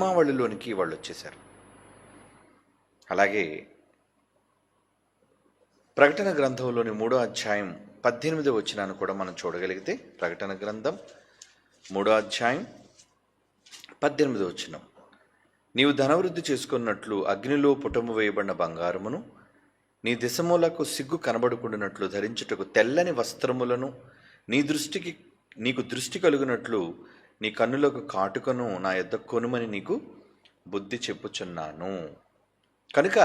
నియమావళిలోనికి వాళ్ళు వచ్చేశారు. అలాగే ప్రకటన గ్రంథంలోని 3వ అధ్యాయం 18వ వచనాన్ని కూడా మనం చూడగలిగితే, ప్రకటన గ్రంథం 3వ అధ్యాయం 18వ వచనం, నీవు ధనవృద్ధి చేసుకున్నట్లు అగ్నిలో పుటము వేయబడిన బంగారమును, నీ దిశములకు సిగ్గు కనబడుకుంటున్నట్లు ధరించుటకు తెల్లని వస్త్రములను, నీకు దృష్టి కలుగునట్లు నీ కన్నులకు కాటుకను నా యొద్ద కొనుమని నీకు బుద్ధి చెప్పుచున్నాను. కనుక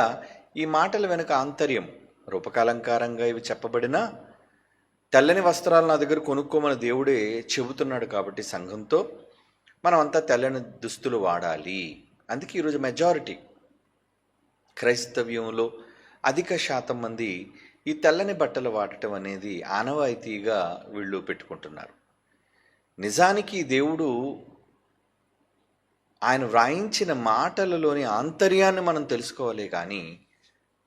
ఈ మాటల వెనుక ఆంతర్యం, రూపకాలంకారంగా ఇవి చెప్పబడినా తెల్లని వస్త్రాలు నా దగ్గర కొనుక్కోమని దేవుడే చెబుతున్నాడు. కాబట్టి సంఘంతో మనం అంతా తెల్లని దుస్తులు వాడాలి. అందుకే ఈరోజు మెజారిటీ క్రైస్తవ్యంలో అధిక శాతం మంది ఈ తెల్లని బట్టలు వాడటం అనేది ఆనవాయితీగా వీళ్ళు పెట్టుకుంటున్నారు. నిజానికి దేవుడు ఆయన వ్రాయించిన మాటలలోని ఆంతర్యాన్ని మనం తెలుసుకోవాలి, కానీ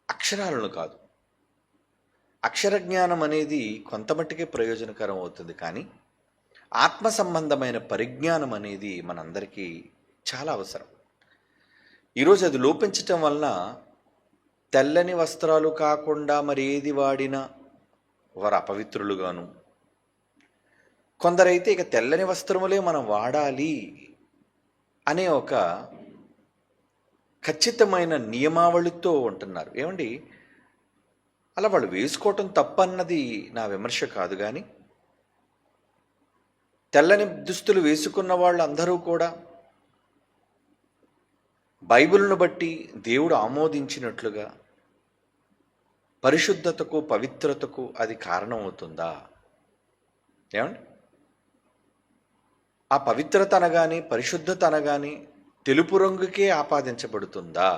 అక్షరాలను కాదు. అక్షర జ్ఞానం అనేది కొంతమట్టుకే ప్రయోజనకరం అవుతుంది, కానీ ఆత్మ సంబంధమైన పరిజ్ఞానం అనేది మనందరికీ చాలా అవసరం. ఈరోజు అది లోపించటం వలన తెల్లని వస్త్రాలు కాకుండా మరి ఏది వాడినా వారు అపవిత్రులుగాను, కొందరైతే ఇక తెల్లని వస్త్రములే మనం వాడాలి అనే ఒక ఖచ్చితమైన నియమావళితో ఉంటున్నారు. ఏమండి, అలా వాళ్ళు వేసుకోవటం తప్పన్నది నా విమర్శ కాదు, కానీ తెల్లని దుస్తులు వేసుకున్న వాళ్ళు అందరూ కూడా బైబిల్ను బట్టి దేవుడు ఆమోదించినట్లుగా పరిశుద్ధతకు, పవిత్రతకు అది కారణమవుతుందా? ఏమండి, ఆ పవిత్రత అనగానే, పరిశుద్ధత అనగానే తెలుపు రంగుకే ఆపాదించబడుతుందా?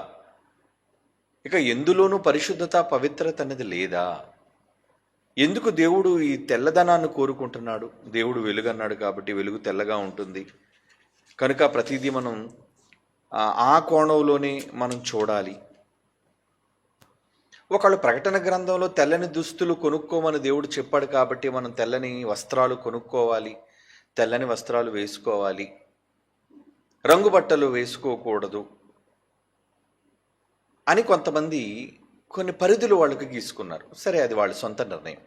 ఇక ఎందులోనూ పరిశుద్ధత, పవిత్రత అనేది లేదా? ఎందుకు దేవుడు ఈ తెల్లదనాన్ని కోరుకుంటున్నాడు? దేవుడు వెలుగు అన్నాడు కాబట్టి వెలుగు తెల్లగా ఉంటుంది కనుక ప్రతిదీ మనం ఆ కోణంలోనే మనం చూడాలి. ఒకళ్ళు ప్రకటన గ్రంథంలో తెల్లని దుస్తులు కొనుక్కోమని దేవుడు చెప్పాడు కాబట్టి మనం తెల్లని వస్త్రాలు కొనుక్కోవాలి, తెల్లని వస్త్రాలు వేసుకోవాలి, రంగు బట్టలు వేసుకోకూడదు అని కొంతమంది కొన్ని పరిధులు వాళ్ళకి గీసుకున్నారు. సరే, అది వాళ్ళ సొంత నిర్ణయం.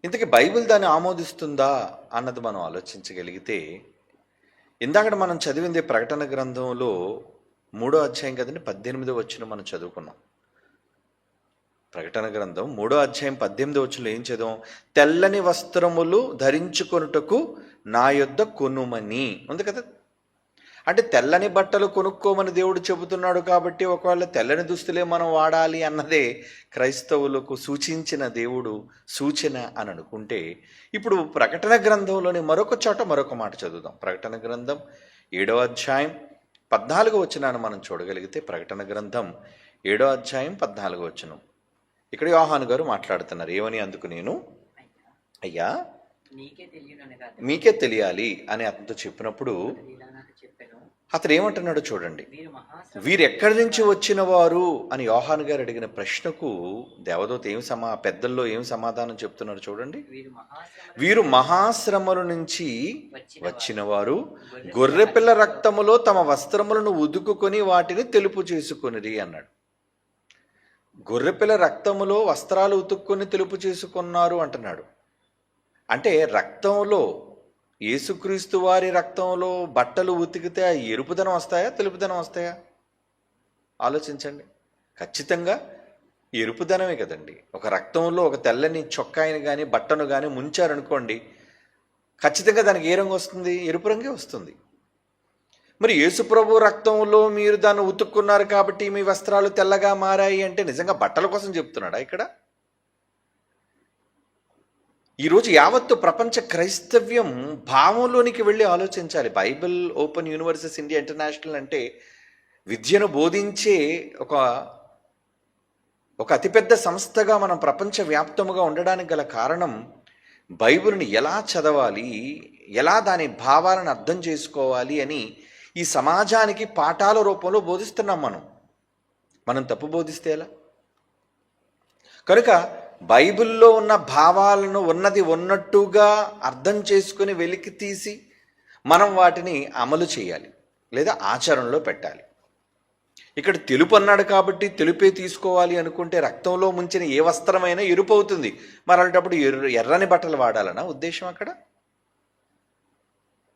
ఇంతకీ బైబిల్ దాన్ని ఆమోదిస్తుందా అన్నది మనం ఆలోచించగలిగితే, ఇందాక మనం చదివింది ప్రకటన గ్రంథంలో 3వ అధ్యాయం కదండి, 18వ వచనం మనం చదువుకున్నాం. ప్రకటన గ్రంథం 3వ అధ్యాయం 18వ వచనంలో ఏం చదివాం? తెల్లని వస్త్రములు ధరించుకొనుటకు నా యొద్ద కొనుమని ఉంది కదా. అంటే తెల్లని బట్టలు కొనుక్కోమని దేవుడు చెబుతున్నాడు కాబట్టి ఒకవేళ తెల్లని దుస్తులే మనం వాడాలి అన్నదే క్రైస్తవులకు సూచించిన దేవుడు సూచన అని అనుకుంటే, ఇప్పుడు ప్రకటన గ్రంథంలోని మరొక చోట మరొక మాట చదువుదాం. ప్రకటన గ్రంథం 7వ అధ్యాయం 14వ వచనాన్ని మనం చూడగలిగితే, ప్రకటన గ్రంథం 7వ అధ్యాయం 14వ వచనం. ఇక్కడ యోహాను గారు మాట్లాడుతున్నారు. ఏమని? అందుకు నేను, అయ్యా మీకే తెలియాలి అని అతనితో చెప్పినప్పుడు అతను ఏమంటున్నాడు చూడండి. వీరు ఎక్కడి నుంచి వచ్చిన వారు అని యోహాను గారు అడిగిన ప్రశ్నకు దేవదూత పెద్దల్లో ఏం సమాధానం చెప్తున్నారు చూడండి. వీరు మహాశ్రమల నుంచి వచ్చిన వారు, గొర్రెపిల్ల రక్తములో తమ వస్త్రములను ఉదుకుకొని వాటిని తెలుపు చేసుకొనిరి అన్నాడు. గొర్రెపిల్ల రక్తములో వస్త్రాలు ఉతుక్కొని తెలుపు చేసుకున్నారు అంటున్నాడు. అంటే రక్తంలో, యేసుక్రీస్తు వారి రక్తంలో బట్టలు ఉతికితే ఆ ఎరుపుదనం వస్తాయా, తెలుపుదనం వస్తాయా? ఆలోచించండి. ఖచ్చితంగా ఎరుపుదనమే కదండి. ఒక రక్తంలో ఒక తెల్లని చొక్కాయిని కానీ బట్టను కానీ ముంచారనుకోండి, ఖచ్చితంగా దానికి ఏ రంగు వస్తుంది? ఎరుపు రంగే వస్తుంది. మరి యేసుప్రభు రక్తంలో మీరు దాన్ని ఉతుక్కున్నారు కాబట్టి మీ వస్త్రాలు తెల్లగా మారాయి అంటే నిజంగా బట్టల కోసం చెప్తున్నాడా ఇక్కడ? ఈరోజు యావత్తు ప్రపంచ క్రైస్తవ్యం భావంలోనికి వెళ్ళి ఆలోచించాలి. Bible open universities India international అంటే విద్యను బోధించే ఒక అతిపెద్ద సంస్థగా మనం ప్రపంచవ్యాప్తముగా ఉండడానికి గల కారణం బైబిల్ని ఎలా చదవాలి, ఎలా దాని భావాలను అర్థం చేసుకోవాలి అని ఈ సమాజానికి పాఠాల రూపంలో బోధిస్తున్నాం. మనం తప్పు బోధిస్తే ఎలా? కనుక బైబిల్లో ఉన్న భావాలను ఉన్నది ఉన్నట్టుగా అర్థం చేసుకుని వెలికి తీసి మనం వాటిని అమలు చేయాలి. లేదా ఆచరణలో పెట్టాలి. ఇక్కడ తెలుపు అన్నాడు కాబట్టి తెలుపే తీసుకోవాలి అనుకుంటే రక్తంలో ముంచిన ఏ వస్త్రమైనా ఎరుపు అవుతుంది. మరి అలాంటప్పుడు ఎర్రని బట్టలు వాడాలనా ఉద్దేశం? అక్కడ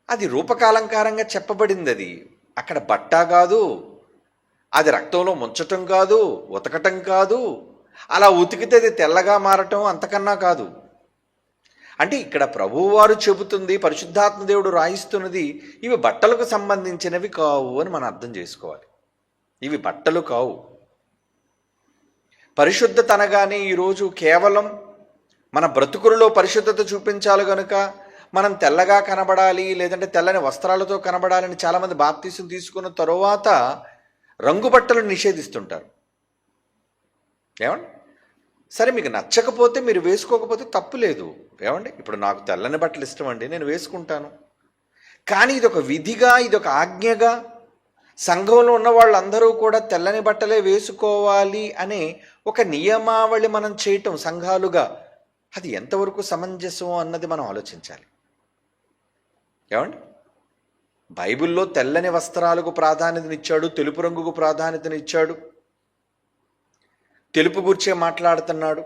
అది రూపకాలంకారంగా చెప్పబడింది. అది అక్కడ బట్ట కాదు, అది రక్తంలో ముంచటం కాదు, ఉతకటం కాదు, అలా ఉతికితే అది తెల్లగా మారటం అంతకన్నా కాదు. అంటే ఇక్కడ ప్రభువువారు చెబుతుంది, పరిశుద్ధాత్మ దేవుడు రాయిస్తున్నది, ఇవి బట్టలకు సంబంధించినవి కావు అని మనం అర్థం చేసుకోవాలి. ఇవి బట్టలు కావు. పరిశుద్ధత అనగానే ఈరోజు కేవలం మన బ్రతుకులలో పరిశుద్ధత చూపించాలి కనుక మనం తెల్లగా కనబడాలి, లేదంటే తెల్లని వస్త్రాలతో కనబడాలని చాలామంది బాప్తీసం తీసుకున్న తరువాత రంగు బట్టలు నిషేధిస్తుంటారు. ఏమండి? సరే, మీకు నచ్చకపోతే మీరు వేసుకోకపోతే తప్పు లేదు. ఏమండి? ఇప్పుడు నాకు తెల్లని బట్టలు ఇష్టం అండి, నేను వేసుకుంటాను. కానీ ఇదొక విధిగా, ఇదొక ఆజ్ఞగా, సంఘంలో ఉన్న వాళ్ళందరూ కూడా తెల్లని బట్టలే వేసుకోవాలి అనే ఒక నియమావళి మనం చేయటం సంఘాలుగా, అది ఎంతవరకు సమంజసం అన్నది మనం ఆలోచించాలి. ఏమండి? బైబిల్లో తెల్లని వస్త్రాలకు ప్రాధాన్యతనిచ్చాడు, తెలుపు రంగుకు ప్రాధాన్యతనిచ్చాడు, తెలుపు గురించే మాట్లాడుతున్నాడు.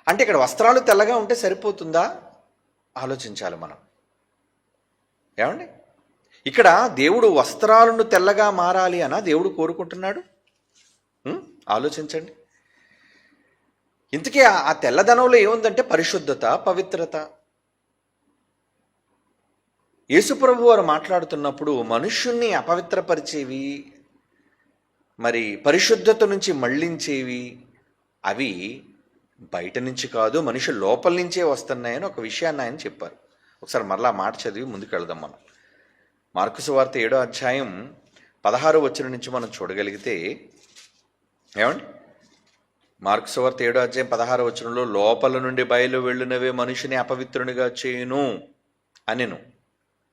అంటే ఇక్కడ వస్త్రాలు తెల్లగా ఉంటే సరిపోతుందా? ఆలోచించాలి మనం. ఏమండి? ఇక్కడ దేవుడు వస్త్రాలను తెల్లగా మారాలి అనా దేవుడు కోరుకుంటున్నాడు? ఆలోచించండి. ఇంతకీ ఆ తెల్లదనంలో ఏముందంటే పరిశుద్ధత, పవిత్రత. యేసుప్రభు వారు మాట్లాడుతున్నప్పుడు మనుష్యుణ్ణి అపవిత్రపరిచేవి, మరి పరిశుద్ధత నుంచి మళ్ళించేవి, అవి బయట నుంచి కాదు, మనిషి లోపల నుంచే వస్తున్నాయని ఒక విషయాన్ని ఆయన చెప్పారు. ఒకసారి మరలా మాట చదివి ముందుకు వెళదాం మనం. మార్కు సువార్త 7వ అధ్యాయం 16వ వచనం నుంచి మనం చూడగలిగితే, ఏమండి? మార్కు సువార్త 7వ అధ్యాయం 16వ వచనంలో లోపల నుండి బయలు వెళ్ళినవే మనుషుని అపవిత్రునిగా చేయును అనెను.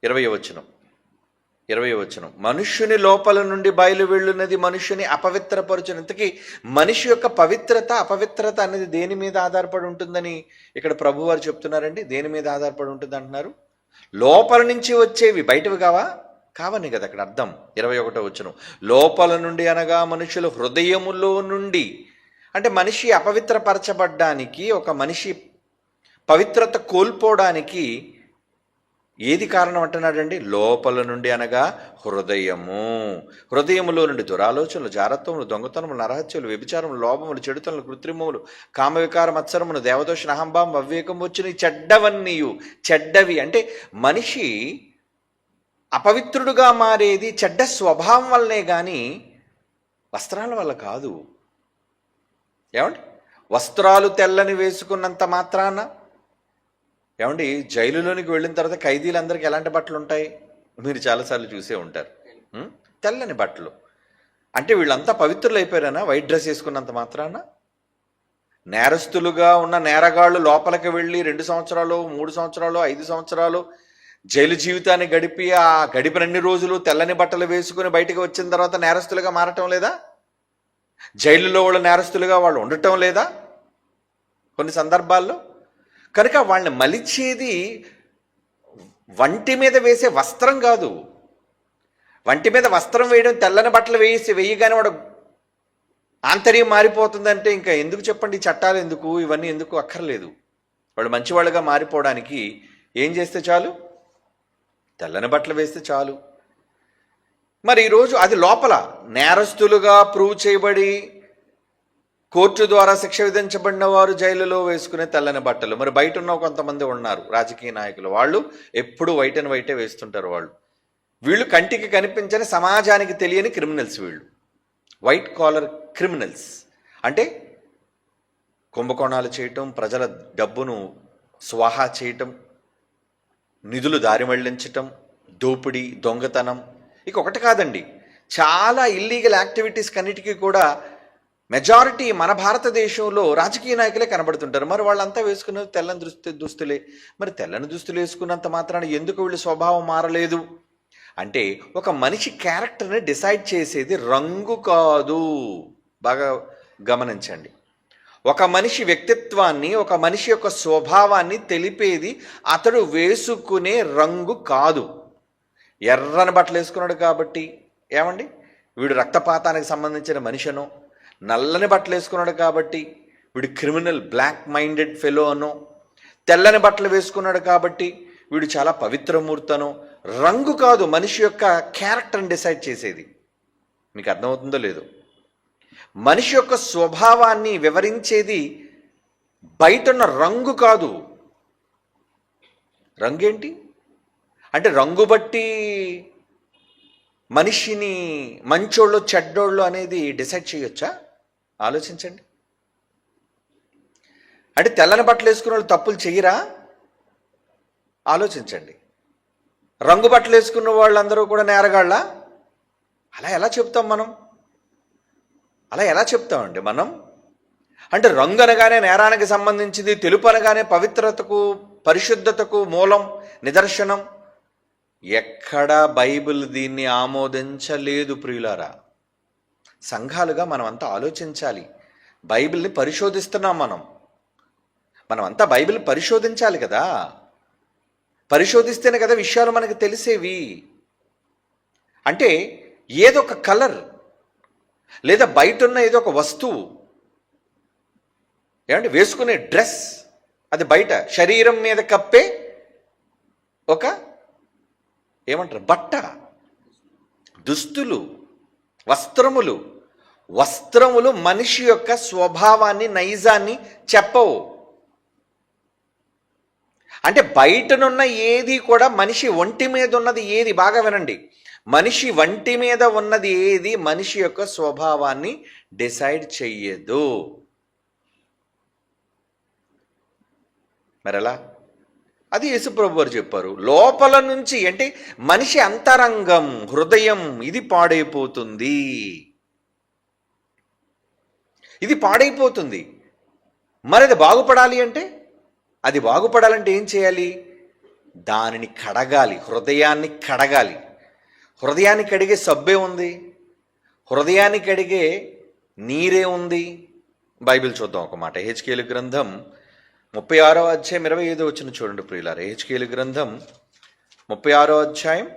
20వ వచనం మనుష్యుని లోపల నుండి బయలు వెళ్ళున్నది మనుష్యుని అపవిత్రపరచును. ఇంతకీ మనిషి యొక్క పవిత్రత, అపవిత్రత అనేది దేని మీద ఆధారపడి ఉంటుందని ఇక్కడ ప్రభువారు చెప్తున్నారండి. దేని మీద ఆధారపడి ఉంటుంది అంటున్నారు? లోపల నుంచి వచ్చేవి, బయటవి కావని కదా అక్కడ అర్థం. 21వ వచనం లోపల నుండి అనగా మనుషుల హృదయములో నుండి. అంటే మనిషి అపవిత్రపరచబడ్డానికి, ఒక మనిషి పవిత్రత కోల్పోవడానికి ఏది కారణం అంటున్నాడండి? లోపల నుండి అనగా హృదయములో నుండి దురాలోచనలు, జారత్వములు, దొంగతనములు, నరహత్యలు, వ్యభిచారములు, లోభములు, చెడుతనలు, కృత్రిమములు, కామవికార మత్సరములు, దేవదోషణ, అహంభావం, అవివేకం వచ్చిన చెడ్డవి. అంటే మనిషి అపవిత్రుడుగా మారేది చెడ్డ స్వభావం వల్లనే కానీ వస్త్రాల వల్ల కాదు. ఏమండి? వస్త్రాలు తెల్లని వేసుకున్నంత మాత్రాన, ఏమండి, జైలులోనికి వెళ్ళిన తర్వాత ఖైదీలందరికీ ఎలాంటి బట్టలు ఉంటాయి? మీరు చాలాసార్లు చూసే ఉంటారు. తెల్లని బట్టలు. అంటే వీళ్ళంతా పవిత్రులు అయిపోయారనా వైట్ డ్రెస్ వేసుకున్నంత మాత్రాన? నేరస్తులుగా ఉన్న నేరగాళ్ళు లోపలికి వెళ్ళి 2 సంవత్సరాలు, 3 సంవత్సరాలు, 5 సంవత్సరాలు జైలు జీవితాన్ని గడిపి ఆ గడిపినన్ని రోజులు తెల్లని బట్టలు వేసుకుని బయటకు వచ్చిన తర్వాత నేరస్తులుగా మారటం లేదా? జైలులో వాళ్ళు నేరస్తులుగా వాళ్ళు ఉండటం లేదా కొన్ని సందర్భాల్లో? కనుక వాళ్ళని మలిచేది వంటి మీద వేసే వస్త్రం కాదు. వంటి మీద వస్త్రం వేయడం, తెల్లని బట్టలు వేయగానే వాడు ఆంతర్యం మారిపోతుందంటే ఇంకా ఎందుకు చెప్పండి? చట్టాలు ఎందుకు? ఇవన్నీ ఎందుకు? అక్కర్లేదు. వాళ్ళు మంచివాళ్ళుగా మారిపోవడానికి ఏం చేస్తే చాలు? తెల్లని బట్టలు వేస్తే చాలు. మరి ఈరోజు అది లోపల నేరస్తులుగా ప్రూవ్ చేయబడి కోర్టు ద్వారా శిక్ష విధించబడిన వారు జైలులో వేసుకునే తెల్లని బట్టలు. మరి బయట ఉన్న కొంతమంది ఉన్నారు రాజకీయ నాయకులు, వాళ్ళు ఎప్పుడు వైట్ అండ్ వైటే వేస్తుంటారు. వీళ్ళు కంటికి కనిపించని, సమాజానికి తెలియని క్రిమినల్స్. వీళ్ళు వైట్ కాలర్ క్రిమినల్స్. అంటే కుంభకోణాలు చేయటం, ప్రజల డబ్బును స్వాహా చేయటం, నిధులు దారి మళ్లించటం, దోపిడీ, దొంగతనం. ఇక ఒకటి కాదండి, చాలా ఇల్లీగల్ యాక్టివిటీస్ కన్నిటికీ కూడా మెజారిటీ మన భారతదేశంలో రాజకీయ నాయకులే కనబడుతుంటారు. మరి వాళ్ళంతా వేసుకున్నది తెల్లని దుస్తులే. మరి తెల్లని దుస్తులు వేసుకున్నంత మాత్రాన ఎందుకు వీళ్ళ స్వభావం మారలేదు అంటే, ఒక మనిషి క్యారెక్టర్ని డిసైడ్ చేసేది రంగు కాదు. బాగా గమనించండి. ఒక మనిషి వ్యక్తిత్వాన్ని, ఒక మనిషి యొక్క స్వభావాన్ని తెలిపేది అతడు వేసుకునే రంగు కాదు. ఎర్రని బట్టలు వేసుకున్నాడు కాబట్టి ఏమండి వీడు రక్తపాతానికి సంబంధించిన మనిషినో, నల్లని బట్టలు వేసుకున్నాడు కాబట్టి వీడు క్రిమినల్ బ్లాక్ మైండెడ్ ఫెలో అనో, తెల్లని బట్టలు వేసుకున్నాడు కాబట్టి వీడు చాలా పవిత్రమూర్తనో. రంగు కాదు మనిషి యొక్క క్యారెక్టర్ని డిసైడ్ చేసేది. మీకు అర్థమవుతుందో లేదో? మనిషి యొక్క స్వభావాన్ని వివరించేది బయటున్న రంగు కాదు. రంగు ఏంటి అంటే రంగు బట్టి మనిషిని మంచోళ్ళు చెడ్డోళ్ళు అనేది డిసైడ్ చేయొచ్చా? ఆలోచించండి. అంటే తెల్లని బట్టలు వేసుకున్న వాళ్ళు తప్పులు చెయ్యరా? ఆలోచించండి. రంగు బట్టలు వేసుకున్న వాళ్ళందరూ కూడా నేరగాళ్ళ? అలా ఎలా చెప్తాం మనం? అలా ఎలా చెప్తామండి మనం? అంటే రంగు అనగానే నేరానికి సంబంధించింది, తెలుపు అనగానే పవిత్రతకు పరిశుద్ధతకు మూలం నిదర్శనం. ఎక్కడా బైబిల్ దీన్ని ఆమోదించలేదు ప్రియులారా. సంఘాలుగా మనం అంతా ఆలోచించాలి. బైబిల్ని పరిశోధిస్తున్నాం మనమంతా బైబిల్ పరిశోధించాలి కదా. పరిశోధిస్తేనే కదా విషయాలు మనకు తెలిసేవి. అంటే ఏదో ఒక కలర్ లేదా బయట ఉన్న ఏదో ఒక వస్తువు, ఏమంటే వేసుకునే డ్రెస్, అది బయట శరీరం మీద కప్పే ఒక ఏమంటారు బట్ట, దుస్తులు, వస్త్రములు మనిషి యొక్క స్వభావాన్ని నైజాన్ని చెప్పవు. అంటే బయటనున్న ఏది కూడా మనిషి ఒంటి మీద ఉన్నది ఏది, బాగా వినండి, మనిషి వంటి మీద ఉన్నది ఏది మనిషి యొక్క స్వభావాన్ని డిసైడ్ చెయ్యదు. మరెలా? అది యేసుప్రభు వారు చెప్పారు. లోపల నుంచి అంటే మనిషి అంతరంగం, హృదయం ఇది పాడైపోతుంది. మరి అది బాగుపడాలి అంటే, అది బాగుపడాలంటే ఏం చేయాలి? దానిని కడగాలి, హృదయాన్ని కడగాలి. హృదయాన్ని కడిగే సబ్బే ఉంది, హృదయాన్ని కడిగే నీరే ఉంది. బైబిల్ చూద్దాం ఒక మాట. హెచ్కేలు గ్రంథం 36వ అధ్యాయం 25వ వచనం చూడండి ప్రియులారా. హెచ్కేలు గ్రంథం 36వ అధ్యాయం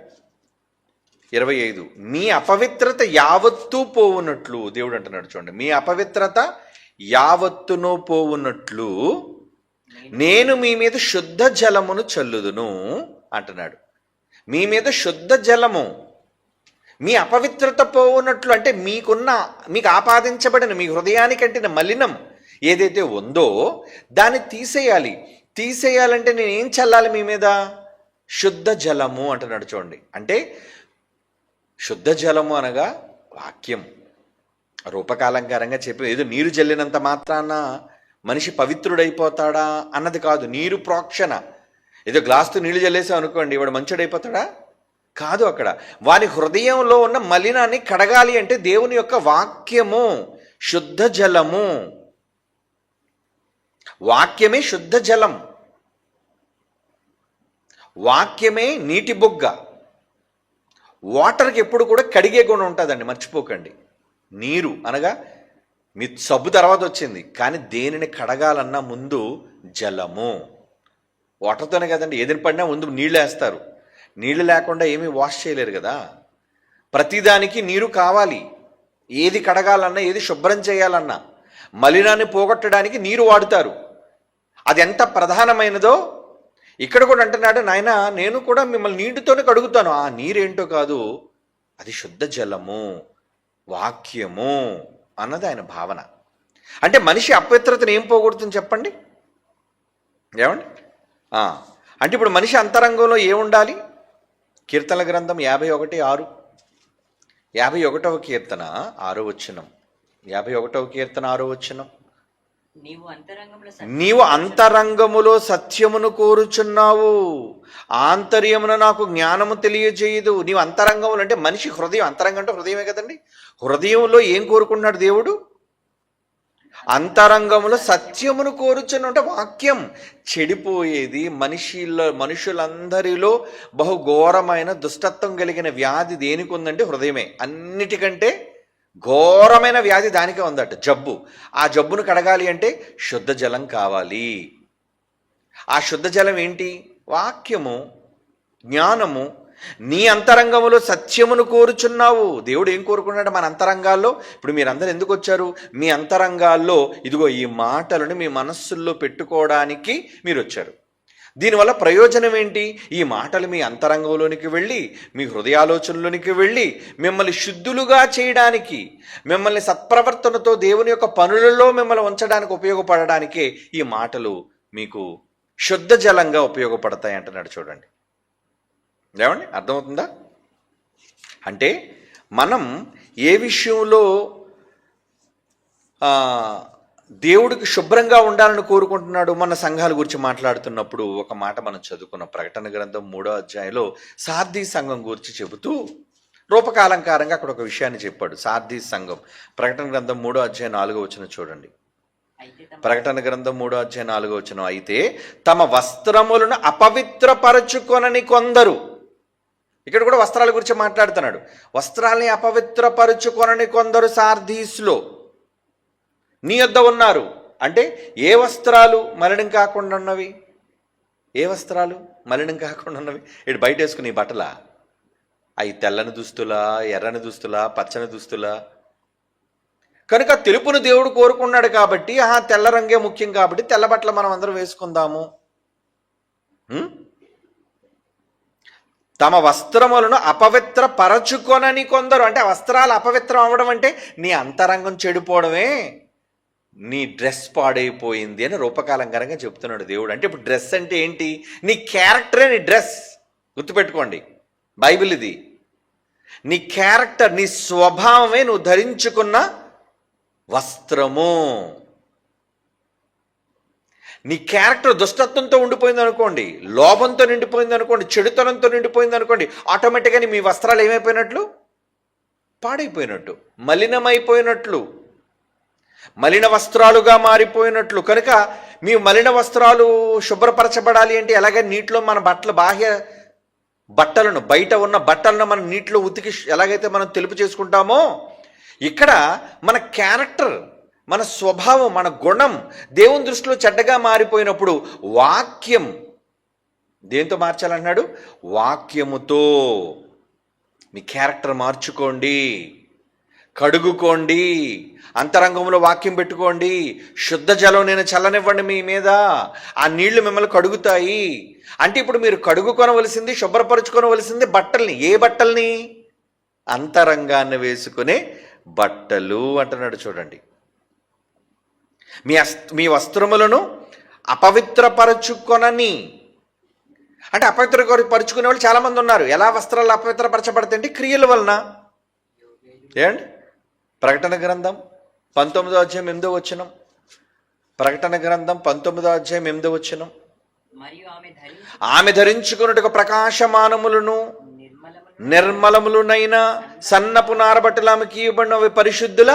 25. మీ అపవిత్రత యావత్తూ పోవునట్లు, దేవుడు అంటున్నాడు చూడండి, మీ అపవిత్రత యావత్తును పోవునట్లు నేను మీ మీద శుద్ధ జలమును చల్లుదును అంటున్నాడు. మీ మీద శుద్ధ జలము, మీ అపవిత్రత పోవునట్లు అంటే మీకు ఆపాదించబడిన మీ హృదయానికి అంటిన మలినం ఏదైతే ఉందో దాన్ని తీసేయాలంటే నేను ఏం చల్లాలి మీ మీద? శుద్ధ జలము అంటున్నాడు చూడండి. అంటే శుద్ధ జలము అనగా వాక్యం. రూపకాలంకారంగా చెప్పి ఏదో నీరు జల్లినంత మాత్రాన మనిషి పవిత్రుడైపోతాడా అన్నది కాదు. నీరు ప్రోక్షణ, ఏదో గ్లాస్తో నీళ్లు జల్లేసాం అనుకోండి వాడు మంచుడైపోతాడా? కాదు. అక్కడ వాని హృదయంలో ఉన్న మలినాన్ని కడగాలి అంటే దేవుని యొక్క వాక్యము శుద్ధ జలము. వాక్యమే శుద్ధ జలం, వాక్యమే నీటి బొగ్గ. వాటర్కి ఎప్పుడు కూడా కడిగే గుణం ఉంటుందండి, మర్చిపోకండి. నీరు అనగా మీ సబ్బు తర్వాత వచ్చింది, కానీ దేనిని కడగాలన్నా ముందు జలము. వాటర్తోనే కదండి, ఏదైనా పడినా ముందు నీళ్ళు వేస్తారు. నీళ్ళు లేకుండా ఏమీ వాష్ చేయలేరు కదా. ప్రతిదానికి నీరు కావాలి. ఏది కడగాలన్నా, ఏది శుభ్రం చేయాలన్నా, మలినాన్ని పోగొట్టడానికి నీరు వాడుతారు. అది ఎంత ప్రధానమైనదో ఇక్కడ కూడా అంటున్నాడు, నాయన నేను కూడా మిమ్మల్ని నీటితోనే కడుగుతాను. ఆ నీరేంటో కాదు, అది శుద్ధ జలము, వాక్యము అన్నది ఆయన భావన. అంటే మనిషి అపవిత్రతను ఏం పోగొడుతుంది చెప్పండి? ఏమండి? అంటే ఇప్పుడు మనిషి అంతరంగంలో ఏముండాలి? కీర్తనల గ్రంథం 51:6, 51వ కీర్తన 6వ వచనం, 51వ కీర్తన 6వ వచనం. నీవు అంతరంగములో సత్యమును కోరుచున్నావు, ఆంతర్యమున నాకు జ్ఞానము తెలియజేయదు. నీవు అంతరంగములు అంటే మనిషి హృదయం, అంతరంగం అంటే హృదయమే కదండి. హృదయంలో ఏం కోరుకున్నాడు దేవుడు? అంతరంగములో సత్యమును కోరుచున్న అంటే వాక్యం. చెడిపోయేది మనుషులందరిలో బహుఘోరమైన దుష్టత్వం కలిగిన వ్యాధి దేనికి ఉందంటే హృదయమే. అన్నిటికంటే ఘోరమైన వ్యాధి దానికే ఉందట, జబ్బు. ఆ జబ్బును కడగాలి అంటే శుద్ధ జలం కావాలి. ఆ శుద్ధ జలం ఏంటి? వాక్యము, జ్ఞానము. నీ అంతరంగములో సత్యమును కోరుచున్నావు. దేవుడు ఏం కోరుకున్నాడు మన అంతరంగాల్లో? ఇప్పుడు మీరందరూ ఎందుకు వచ్చారు? మీ అంతరంగాల్లో ఇదిగో ఈ మాటలను మీ మనస్సుల్లో పెట్టుకోవడానికి మీరు వచ్చారు. దీనివల్ల ప్రయోజనం ఏంటి? ఈ మాటలు మీ అంతరంగంలోనికి వెళ్ళి, మీ హృదయాలోచనలోనికి వెళ్ళి, మిమ్మల్ని శుద్ధులుగా చేయడానికి, మిమ్మల్ని సత్ప్రవర్తనతో దేవుని యొక్క పనులలో మిమ్మల్ని ఉంచడానికి ఉపయోగపడడానికే ఈ మాటలు మీకు శుద్ధ జలంగా ఉపయోగపడతాయి అంటున్నాడు. చూడండి, ఏమండి, అర్థమవుతుందా? అంటే మనం ఏ విషయంలో దేవుడికి శుభ్రంగా ఉండాలని కోరుకుంటున్నాడు? మన సంఘాల గురించి మాట్లాడుతున్నప్పుడు ఒక మాట మనం చదువుకున్న ప్రకటన గ్రంథం 3వ అధ్యాయంలో సార్దీ సంఘం గురించి చెబుతూ రూపకాలంకారంగా అక్కడ ఒక విషయాన్ని చెప్పాడు. సార్దీ సంఘం, ప్రకటన గ్రంథం 3వ అధ్యాయం 4వ వచనం చూడండి. ప్రకటన గ్రంథం 3వ అధ్యాయం 4వ వచనం, అయితే తమ వస్త్రములను అపవిత్రపరచుకొనని కొందరు. ఇక్కడ కూడా వస్త్రాల గురించి మాట్లాడుతున్నాడు. వస్త్రాలని అపవిత్రపరచుకొనని కొందరు సార్దీస్లో నీ యొద్ద ఉన్నారు. అంటే ఏ వస్త్రాలు మలినం కాకుండా ఉన్నవి? ఏ వస్త్రాలు మలినం కాకుండా ఉన్నవి? ఇటు బయట వేసుకుని బట్టలా? అవి తెల్లని దుస్తులా, ఎర్రని దుస్తులా, పచ్చని దుస్తులా? కనుక తెలుపును దేవుడు కోరుకున్నాడు కాబట్టి, తెల్ల రంగే ముఖ్యం కాబట్టి తెల్ల బట్టలు మనం అందరం వేసుకుందాము. తమ వస్త్రములను అపవిత్ర పరచుకొనని కొందరు. అంటే వస్త్రాలు అపవిత్రం అవ్వడం అంటే నీ అంతరంగం చెడిపోవడమే, నీ డ్రెస్ పాడైపోయింది అని రూపకాలంకరంగా చెప్తున్నాడు దేవుడు. అంటే ఇప్పుడు డ్రెస్ అంటే ఏంటి? నీ క్యారెక్టరే నీ డ్రెస్. గుర్తుపెట్టుకోండి, బైబిల్ ఇది. నీ క్యారెక్టర్, నీ స్వభావమే నువ్వు ధరించుకున్న వస్త్రము. నీ క్యారెక్టర్ దుష్టత్వంతో ఉండిపోయింది అనుకోండి, లోభంతో నిండిపోయింది అనుకోండి, చెడుతనంతో నిండిపోయింది అనుకోండి, ఆటోమేటిక్గా మీ వస్త్రాలు ఏమైపోయినట్లు? పాడైపోయినట్టు, మలినమైపోయినట్లు, మలిన వస్త్రాలుగా మారిపోయినట్లు. కనుక మీ మలిన వస్త్రాలు శుభ్రపరచబడాలి అంటే ఎలాగ? నీటిలో మన బట్టలు, బాహ్య బట్టలను, బయట ఉన్న బట్టలను మనం నీటిలో ఉతికి ఎలాగైతే మనం తెలుపు చేసుకుంటామో, ఇక్కడ మన క్యారెక్టర్, మన స్వభావం, మన గుణం దేవుని దృష్టిలో చెడ్డగా మారిపోయినప్పుడు వాక్యం దేంతో మార్చాలన్నాడు? వాక్యముతో మీ క్యారెక్టర్ మార్చుకోండి, కడుగుకోండి, అంతరంగంలో వాక్యం పెట్టుకోండి. శుద్ధ జలం నేను చల్లనివ్వండి మీ మీద, ఆ నీళ్లు మిమ్మల్ని కడుగుతాయి. అంటే ఇప్పుడు మీరు కడుగుకొనవలసింది, శుభ్రపరచుకోవలసింది బట్టల్ని. ఏ బట్టల్ని? అంతరంగాన్ని వేసుకునే బట్టలు అంటున్నాడు. చూడండి, మీ వస్త్రములను అపవిత్రపరచుకొనని. అంటే అపవిత్రపరచుకునే వాళ్ళు చాలామంది ఉన్నారు. ఎలా వస్త్రాలు అపవిత్రపరచబడతాయి అంటే క్రియల వలన. ఏమండి, ప్రకటన గ్రంథం 19వ అధ్యాయం 8వ వచనం. ప్రకటన గ్రంథం 19వ అధ్యాయం 8వ వచనం, ఆమె ధరించుకున్నట్టుగా ప్రకాశమానములను నిర్మలములునైన సన్నపు నారబట్టలు ఆమెకి ఇవ్వబడినవి పరిశుద్ధుల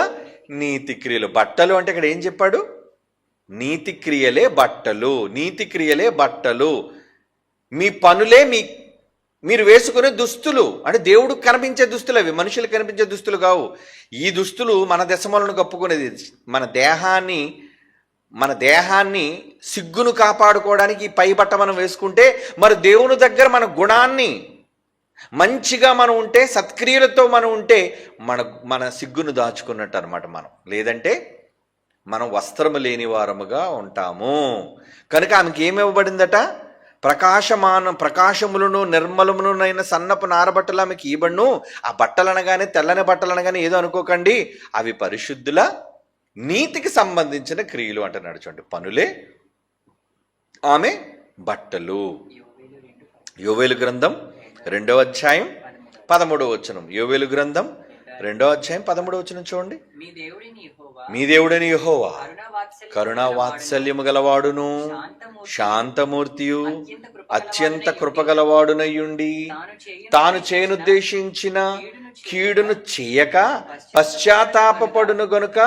నీతి క్రియలు. బట్టలు అంటే ఇక్కడ ఏం చెప్పాడు? నీతి క్రియలే బట్టలు. నీతి క్రియలే బట్టలు. మీ పనులే మీరు వేసుకునే దుస్తులు. అంటే దేవుడు కనిపించే దుస్తులు అవి, మనుషులు కనిపించే దుస్తులు కావు. ఈ దుస్తులు మన దశమలను కప్పుకునేది. మన దేహాన్ని సిగ్గును కాపాడుకోవడానికి పై బట్ట మనం వేసుకుంటే, మరి దేవుని దగ్గర మన గుణాన్ని మంచిగా మనం ఉంటే, సత్క్రియలతో మనం ఉంటే మన సిగ్గును దాచుకున్నట్టు అనమాట మనం. లేదంటే మనం వస్త్రము లేని వారముగా ఉంటాము. కనుక ఆమెకి ఏమి ఇవ్వబడిందట? ప్రకాశములను నిర్మలమునైన సన్నపు నారబట్టలు ఆమెకి ఇవ్వబడును. ఆ బట్టలు అనగానే, తెల్లని బట్టలు అనగానే ఏదో అనుకోకండి, అవి పరిశుద్ధుల నీతికి సంబంధించిన క్రియలు అంటున్నాడు. చూడండి, పనులే ఆమె బట్టలు. యోవేలు గ్రంథం 2వ అధ్యాయం 13వ వచనం. యోవేలు గ్రంథం 2వ అధ్యాయం 13వ వచనం చూడండి. మీ దేవుడని యెహోవా కరుణా వాత్సల్యము గలవాడును, శాంతమూర్తియు, అత్యంత కృపగలవాడునయ్యుండి, తాను చేయనుద్దేశించిన కీడును చేయక పశ్చాత్తాపపడును గనుక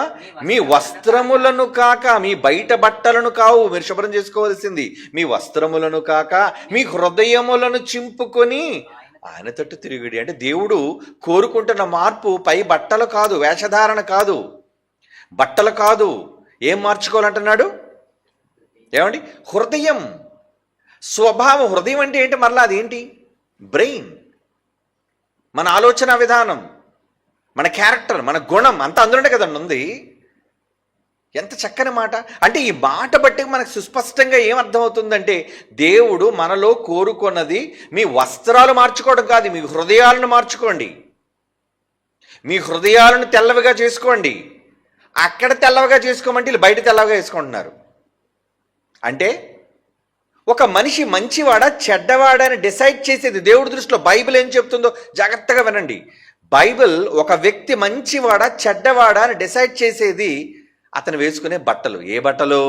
మీ వస్త్రములను కాక, మీ బయట బట్టలను కావు మీరు శుభ్రం చేసుకోవాల్సింది, మీ వస్త్రములను కాక మీ హృదయములను చింపుకొని ఆయన తట్టు తిరిగిడి. అంటే దేవుడు కోరుకుంటున్న మార్పు పై బట్టలు కాదు, వేషధారణ కాదు, బట్టలు కాదు. ఏం మార్చుకోవాలంటున్నాడు? ఏమండి? హృదయం, స్వభావం. హృదయం అంటే ఏంటి? మరలా అదేంటి? బ్రెయిన్. మన ఆలోచన విధానం, మన క్యారెక్టర్, మన గుణం అంతా అందులోనే కదండి ఉంది. ఎంత చక్కని మాట. అంటే ఈ మాట బట్టి మనకు సుస్పష్టంగా ఏమర్థమవుతుందంటే, దేవుడు మనలో కోరుకున్నది మీ వస్త్రాలు మార్చుకోవడం కాదు, మీ హృదయాలను మార్చుకోండి. మీ హృదయాలను తెల్లవిగా చేసుకోండి. అక్కడ తెల్లవిగా చేసుకోమంటే వీళ్ళు బయట తెల్లవిగా వేసుకుంటున్నారు. అంటే ఒక మనిషి మంచివాడా చెడ్డవాడా అని డిసైడ్ చేసేది దేవుడి దృష్టిలో బైబిల్ ఏం చెప్తుందో జాగ్రత్తగా వినండి. బైబిల్ ఒక వ్యక్తి మంచివాడా చెడ్డవాడా అని డిసైడ్ చేసేది అతను వేసుకునే బట్టలు. ఏ బట్టలు?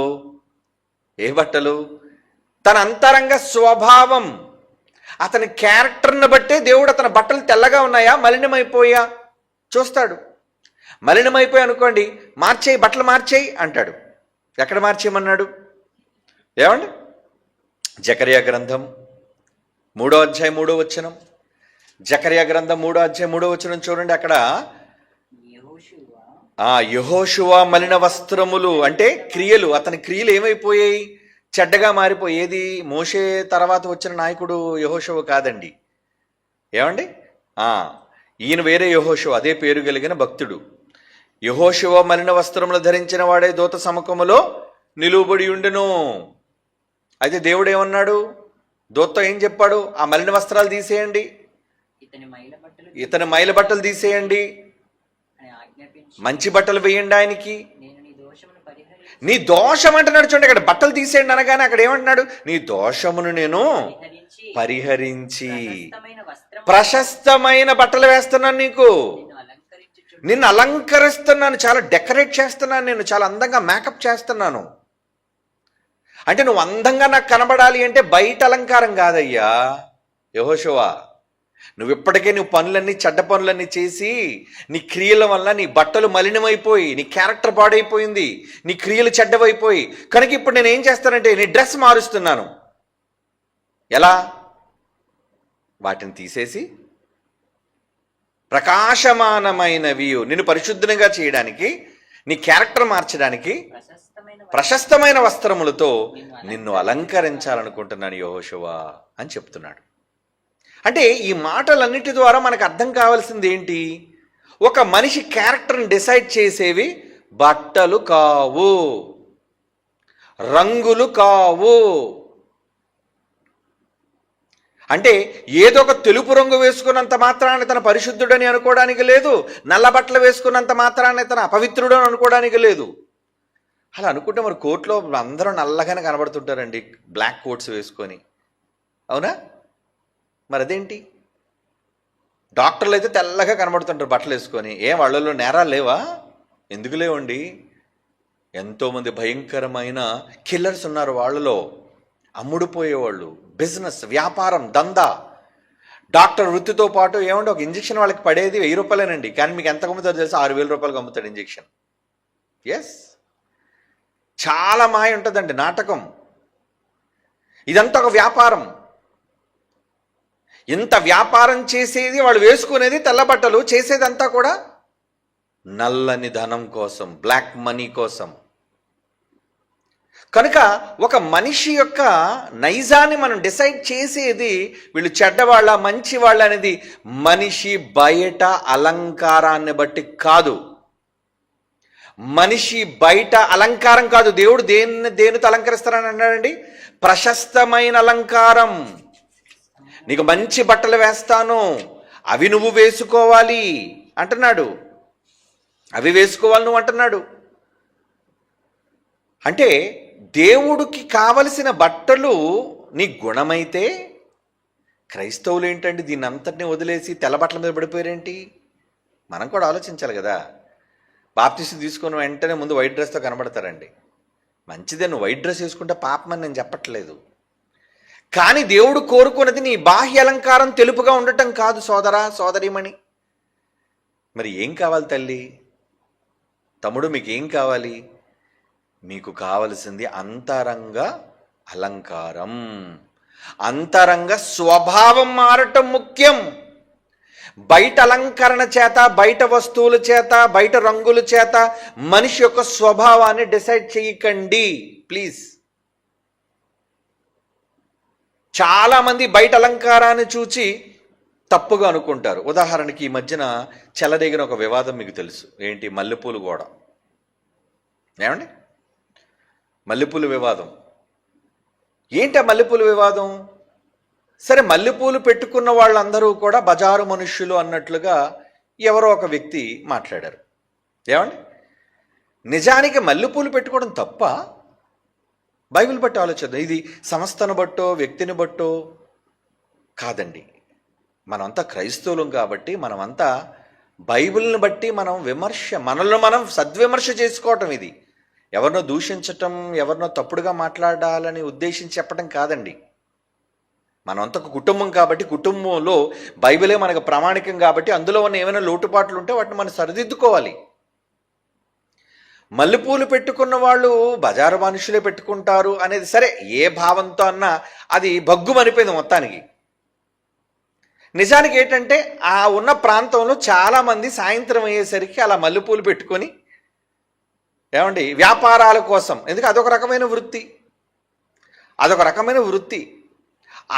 ఏ బట్టలు? తన అంతరంగ స్వభావం, అతని క్యారెక్టర్ని బట్టే దేవుడు అతని బట్టలు తెల్లగా ఉన్నాయా మలినమైపోయా చూస్తాడు. మలినమైపోయి అనుకోండి, మార్చేయి, బట్టలు మార్చేయి అంటాడు. ఎక్కడ మార్చేయమన్నాడు? ఏమండి? జకర్యా గ్రంథం 3వ అధ్యాయం 3వ వచనం. జకర్యా గ్రంథం 3వ అధ్యాయం 3వ వచనం చూడండి. అక్కడ యెహోషువ మలిన వస్త్రములు అంటే క్రియలు, అతని క్రియలు ఏమైపోయాయి? చెడ్డగా మారిపోయేది. మోషే తర్వాత వచ్చిన నాయకుడు యెహోషువ కాదండి. ఏమండి? ఈయన వేరే యెహోషువ, అదే పేరు కలిగిన భక్తుడు. యెహోషువ మలిన వస్త్రములు ధరించిన వాడే దూత సముఖములో నిలువబడి ఉండెను. అయితే దేవుడు ఏమన్నాడు? దూతతో ఏం చెప్పాడు? ఆ మలిన వస్త్రాలు తీసేయండి, ఇతని మైల బట్టలు తీసేయండి, మంచి బట్టలు వేయండి ఆయనకి. నీ దోషం అంటున్నాడు చూడండి. అక్కడ బట్టలు తీసేయండి అనగానే అక్కడ ఏమంటున్నాడు? నీ దోషమును నేను పరిహరించి ప్రశస్తమైన బట్టలు వేస్తున్నాను, నీకు నిన్ను అలంకరిస్తున్నాను, చాలా డెకరేట్ చేస్తున్నాను, నేను చాలా అందంగా మేకప్ చేస్తున్నాను. అంటే నువ్వు అందంగా నాకు కనబడాలి అంటే బయట అలంకారం కాదయ్యా యెహోషువ. నువ్వు ఇప్పటికే నువ్వు పనులన్నీ చెడ్డ పనులన్నీ చేసి నీ క్రియల వల్ల నీ బట్టలు మలినమైపోయి, నీ క్యారెక్టర్ పాడైపోయింది, నీ క్రియలు చెడ్డవైపోయి, కనుక ఇప్పుడు నేను ఏం చేస్తానంటే నీ డ్రెస్ మారుస్తున్నాను. ఎలా? వాటిని తీసేసి ప్రకాశమానమైనవి, నిన్ను పరిశుద్ధంగా చేయడానికి, నీ క్యారెక్టర్ మార్చడానికి ప్రశస్తమైన వస్త్రములతో నిన్ను అలంకరించాలనుకుంటున్నాను యెహోషువ అని చెప్తున్నాడు. అంటే ఈ మాటలన్నిటి ద్వారా మనకు అర్థం కావాల్సింది ఏంటి? ఒక మనిషి క్యారెక్టర్ని డిసైడ్ చేసేవి బట్టలు కావు, రంగులు కావు. అంటే ఏదో ఒక తెలుపు రంగు వేసుకున్నంత మాత్రాన్ని తన పరిశుద్ధుడని అనుకోవడానికి లేదు, నల్ల బట్టలు వేసుకున్నంత మాత్రాన్ని తన అపవిత్రుడు అని అనుకోవడానికి లేదు. అలా అనుకుంటే మరి కోర్టులో అందరూ నల్లగానే కనబడుతుంటారండి, బ్లాక్ కోట్స్ వేసుకొని. అవునా? మరి అదేంటి? డాక్టర్లు అయితే తెల్లగా కనబడుతుంటారు బట్టలు వేసుకొని. వాళ్ళలో నేరాలు లేవా? ఎందుకు లేవండి? ఎంతోమంది భయంకరమైన కిల్లర్స్ ఉన్నారు వాళ్ళలో, అమ్ముడుపోయేవాళ్ళు, బిజినెస్, వ్యాపారం, దందా. డాక్టర్ వృత్తితో పాటు ఏమంటే ఒక ఇంజక్షన్ వాళ్ళకి పడేది 1000 రూపాయలేనండి, కానీ మీకు ఎంత అమ్ముతారో తెలుసా? 6000 రూపాయలకు అమ్ముతాడు ఇంజక్షన్. ఎస్, చాలా మాయ ఉంటుందండి, నాటకం. ఇదంతా ఒక వ్యాపారం. ఇంత వ్యాపారం చేసేది, వాళ్ళు వేసుకునేది తెల్ల బట్టలు, చేసేదంతా కూడా నల్లని ధనం కోసం, బ్లాక్ మనీ కోసం. కనుక ఒక మనిషి యొక్క నైజాన్ని మనం డిసైడ్ చేసేది వీళ్ళు చెడ్డవాళ్ళ మంచివాళ్ళ అనేది మనిషి బయట అలంకారాన్ని బట్టి కాదు. మనిషి బయట అలంకారం కాదు. దేవుడు దేనితో అలంకరిస్తారని అన్నాడండి? ప్రశస్తమైన అలంకారం. నీకు మంచి బట్టలు వేస్తాను, అవి నువ్వు వేసుకోవాలి అంటున్నాడు. అవి వేసుకోవాలి నువ్వు అంటున్నాడు. అంటే దేవుడికి కావలసిన బట్టలు నీ గుణమైతే, క్రైస్తవులు ఏంటండి దీన్ని అంతటినీ వదిలేసి తెల్ల బట్టల మీద పడిపోయారేంటి? మనం కూడా ఆలోచించాలి కదా. బాప్టిస్ట్ తీసుకుని వెంటనే ముందు వైట్ డ్రెస్తో కనబడతారండి. మంచిదే, నువ్వు వైట్ డ్రెస్ వేసుకుంటే పాపమని నేను చెప్పట్లేదు. కానీ దేవుడు కోరుకున్నది నీ బాహ్య అలంకారం తెలుపుగా ఉండటం కాదు సోదరా, సోదరిమణి. మరి ఏం కావాలి తల్లి, తమ్ముడు? మీకు ఏం కావాలి? మీకు కావలసింది అంతరంగ అలంకారం, అంతరంగ స్వభావం మారటం ముఖ్యం. బయట అలంకరణ చేత, బయట వస్తువుల చేత, బయట రంగుల చేత మనిషి యొక్క స్వభావాన్ని డిసైడ్ చేయకండి ప్లీజ్. చాలామంది బయట అలంకారాన్ని చూచి తప్పుగా అనుకుంటారు. ఉదాహరణకి ఈ మధ్యన చెలరేగిన ఒక వివాదం మీకు తెలుసు. ఏంటి? మల్లెపూలు గోడ. ఏమండి? మల్లెపూలు వివాదం. ఏంటి ఆ మల్లెపూలు వివాదం? సరే, మల్లెపూలు పెట్టుకున్న వాళ్ళందరూ కూడా బజారు మనుష్యులు అన్నట్లుగా ఎవరో ఒక వ్యక్తి మాట్లాడారు. ఏమండి? నిజానికి మల్లెపూలు పెట్టుకోవడం తప్ప? బైబిల్ బట్టి ఆలోచిద్దాం. ఇది సంస్థను బట్టో వ్యక్తిని బట్టో కాదండి. మనమంతా క్రైస్తవులం కాబట్టి మనమంతా బైబిల్ని బట్టి మనం మనల్ని మనం సద్విమర్శ చేసుకోవటం. ఇది ఎవరినో దూషించటం, ఎవరినో తప్పుడుగా మాట్లాడాలని ఉద్దేశించి చెప్పడం కాదండి. మనమంతా ఒక కుటుంబం కాబట్టి కుటుంబంలో బైబిలే మనకు ప్రామాణికం కాబట్టి అందులో ఉన్న ఏమైనా లోటుపాట్లు ఉంటే వాటిని మనం సరిదిద్దుకోవాలి. మల్లెపూలు పెట్టుకున్న వాళ్ళు బజారు మనుషులే పెట్టుకుంటారు అనేది సరే, ఏ భావంతో అన్నా అది భగ్గుమనిపోయింది మొత్తానికి. నిజానికి ఏంటంటే ఆ ఉన్న ప్రాంతంలో చాలామంది సాయంత్రం అయ్యేసరికి అలా మల్లెపూలు పెట్టుకొని ఏమండి వ్యాపారాల కోసం, ఎందుకంటే అదొక రకమైన వృత్తి.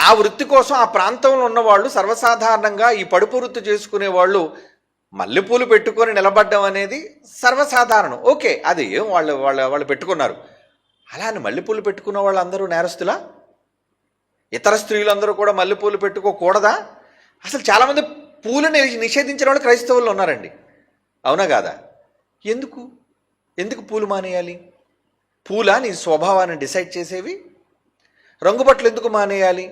ఆ వృత్తి కోసం ఆ ప్రాంతంలో ఉన్నవాళ్ళు సర్వసాధారణంగా ఈ పడుపు వృత్తి చేసుకునే వాళ్ళు మల్లెపూలు పెట్టుకొని నిలబడ్డం అనేది సర్వసాధారణం. ఓకే, అది వాళ్ళు పెట్టుకున్నారు. అలా అని మల్లెపూలు పెట్టుకున్న వాళ్ళందరూ నేరస్తులా? ఇతర స్త్రీలందరూ కూడా మల్లెపూలు పెట్టుకోకూడదా? అసలు చాలామంది పూలని నిషేధించిన వాళ్ళు క్రైస్తవులు ఉన్నారండి. అవునా కాదా? ఎందుకు పూలు మానేయాలి? పూలా నీ స్వభావాన్ని డిసైడ్ చేసేవి? రంగు బట్టలు ఎందుకు మానేయాలి?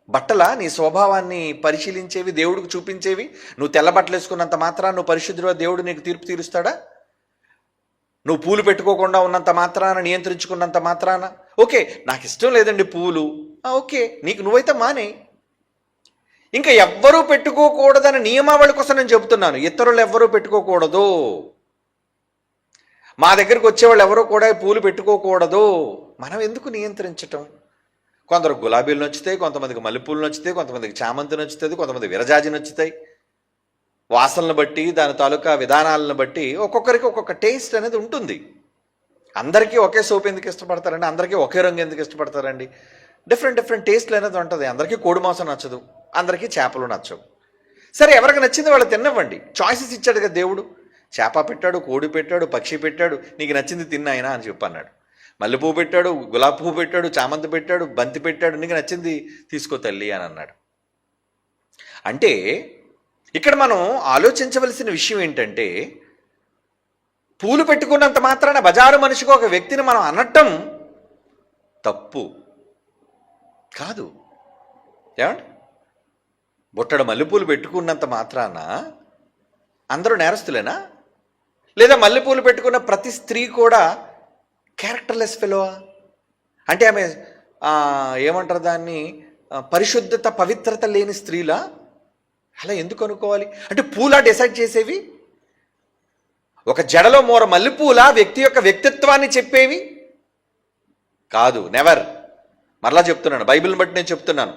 బట్టలా నీ స్వభావాన్ని పరిశీలించేవి, దేవుడికి చూపించేవి? నువ్వు తెల్ల బట్టలు వేసుకున్నంత మాత్రాన నువ్వు పరిశుద్ధుడిగా దేవుడు నీకు తీర్పు తీరుస్తాడా? నువ్వు పూలు పెట్టుకోకుండా ఉన్నంత మాత్రాన, నియంత్రించుకున్నంత మాత్రాన? ఓకే, నాకు ఇష్టం లేదండి పూలు. ఓకే, నువ్వైతే మానే. ఇంకా ఎవ్వరూ పెట్టుకోకూడదని నియమావళి కోసం నేను చెబుతున్నాను. ఇతరులు ఎవ్వరూ పెట్టుకోకూడదు. మా దగ్గరికి వచ్చేవాళ్ళు ఎవరూ కూడా పూలు పెట్టుకోకూడదు. మనం ఎందుకు నియంత్రించటం? కొందరు గులాబీలు నచ్చుతాయి, కొంతమందికి మల్లెపూలు నచ్చుతాయి, కొంతమందికి చామంతి నచ్చుతుంది, కొంతమంది విరజాజి నచ్చుతాయి. వాసనలను బట్టి, దాని తాలూకా విధానాలను బట్టి ఒక్కొక్కరికి ఒక్కొక్క టేస్ట్ అనేది ఉంటుంది. అందరికీ ఒకే సోప్ ఎందుకు ఇష్టపడతారండి? అందరికీ ఒకే రంగు ఎందుకు ఇష్టపడతారండి? డిఫరెంట్ టేస్ట్లు అనేది ఉంటుంది. అందరికీ కోడి మాంసం నచ్చదు, అందరికీ చేపలు నచ్చవు. సరే, ఎవరికి నచ్చింది వాళ్ళు తినవ్వండి. చాయిసెస్ ఇచ్చాడు కదా దేవుడు. చేప పెట్టాడు, కోడి పెట్టాడు, పక్షి పెట్టాడు, నీకు నచ్చింది తిన్నాయినా అని చెప్పన్నాడు. మల్లెపువ్వు పెట్టాడు, గులాబీ పువ్వు పెట్టాడు, చామంతి పెట్టాడు, బంతి పెట్టాడు, నీకు నచ్చింది తీసుకో తల్లి అని అన్నాడు. అంటే ఇక్కడ మనం ఆలోచించవలసిన విషయం ఏంటంటే, పూలు పెట్టుకున్నంత మాత్రాన బజారు మనిషికి ఒక వ్యక్తిని మనం అనటం తప్పు కాదు. ఏమండి? బుట్టడు మల్లెపూలు పెట్టుకున్నంత మాత్రాన అందరూ నేరస్తులేనా? లేదా మల్లెపూలు పెట్టుకున్న ప్రతి స్త్రీ కూడా క్యారెక్టర్లెస్ ఫెలోవా? అంటే ఆమె ఏమంటారు దాన్ని, పరిశుద్ధత పవిత్రత లేని స్త్రీలా? అలా ఎందుకు అనుకోవాలి? అంటే పూలా డిసైడ్ చేసేవి? ఒక జడలో మోర మల్లెపూల వ్యక్తి యొక్క వ్యక్తిత్వాన్ని చెప్పేవి కాదు. నెవర్. మరలా చెప్తున్నాను, బైబిల్ని బట్టి నేను చెప్తున్నాను.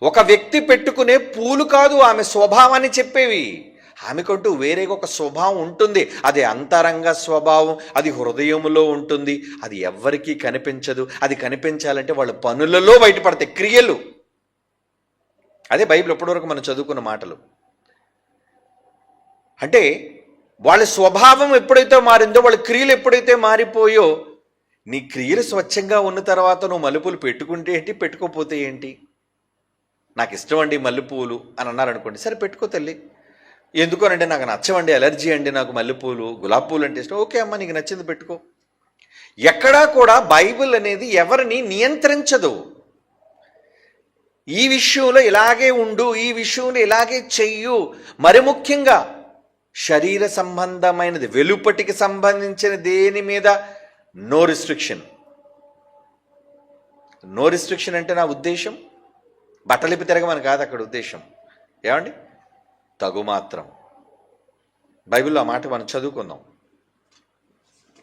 ఒక వ్యక్తి పెట్టుకునే పూలు కాదు ఆమె స్వభావాన్ని చెప్పేవి. ఆమెకంటూ వేరే ఒక స్వభావం ఉంటుంది. అది అంతరంగ స్వభావం, అది హృదయంలో ఉంటుంది. అది ఎవ్వరికీ కనిపించదు. అది కనిపించాలంటే వాళ్ళ పనులలో బయటపడతాయి, క్రియలు. అదే బైబిల్ ఎప్పటివరకు మనం చదువుకున్న మాటలు. అంటే వాళ్ళ స్వభావం ఎప్పుడైతే మారిందో, వాళ్ళ క్రియలు ఎప్పుడైతే మారిపోయో, నీ క్రియలు స్వచ్ఛంగా ఉన్న తర్వాత నువ్వు మల్లెపూలు పెట్టుకుంటే ఏంటి, పెట్టుకోపోతే ఏంటి? నాకు ఇష్టం అండి మల్లెపూలు అని అన్నారనుకోండి, సరే పెట్టుకో తల్లి. ఎందుకోనంటే నాకు నచ్చవండి, అలర్జీ అండి నాకు మల్లెపూలు, గులాబీ పూలు అంటే ఇష్టం. ఓకే అమ్మ, నీకు నచ్చింది పెట్టుకో. ఎక్కడా కూడా బైబిల్ అనేది ఎవరిని నియంత్రించదు. ఈ విషయంలో ఇలాగే ఉండు, ఈ విషయంలో ఇలాగే చెయ్యు. మరి ముఖ్యంగా శరీర సంబంధమైనది, వెలుపటికి సంబంధించిన దేని మీద నో రిస్ట్రిక్షన్. నో రిస్ట్రిక్షన్ అంటే నా ఉద్దేశం బట్టలిపి తిరగమని కాదు అక్కడ ఉద్దేశం. ఏమండి? తగు మాత్రం. బైబిల్లో ఆ మాట మనం చదువుకుందాం.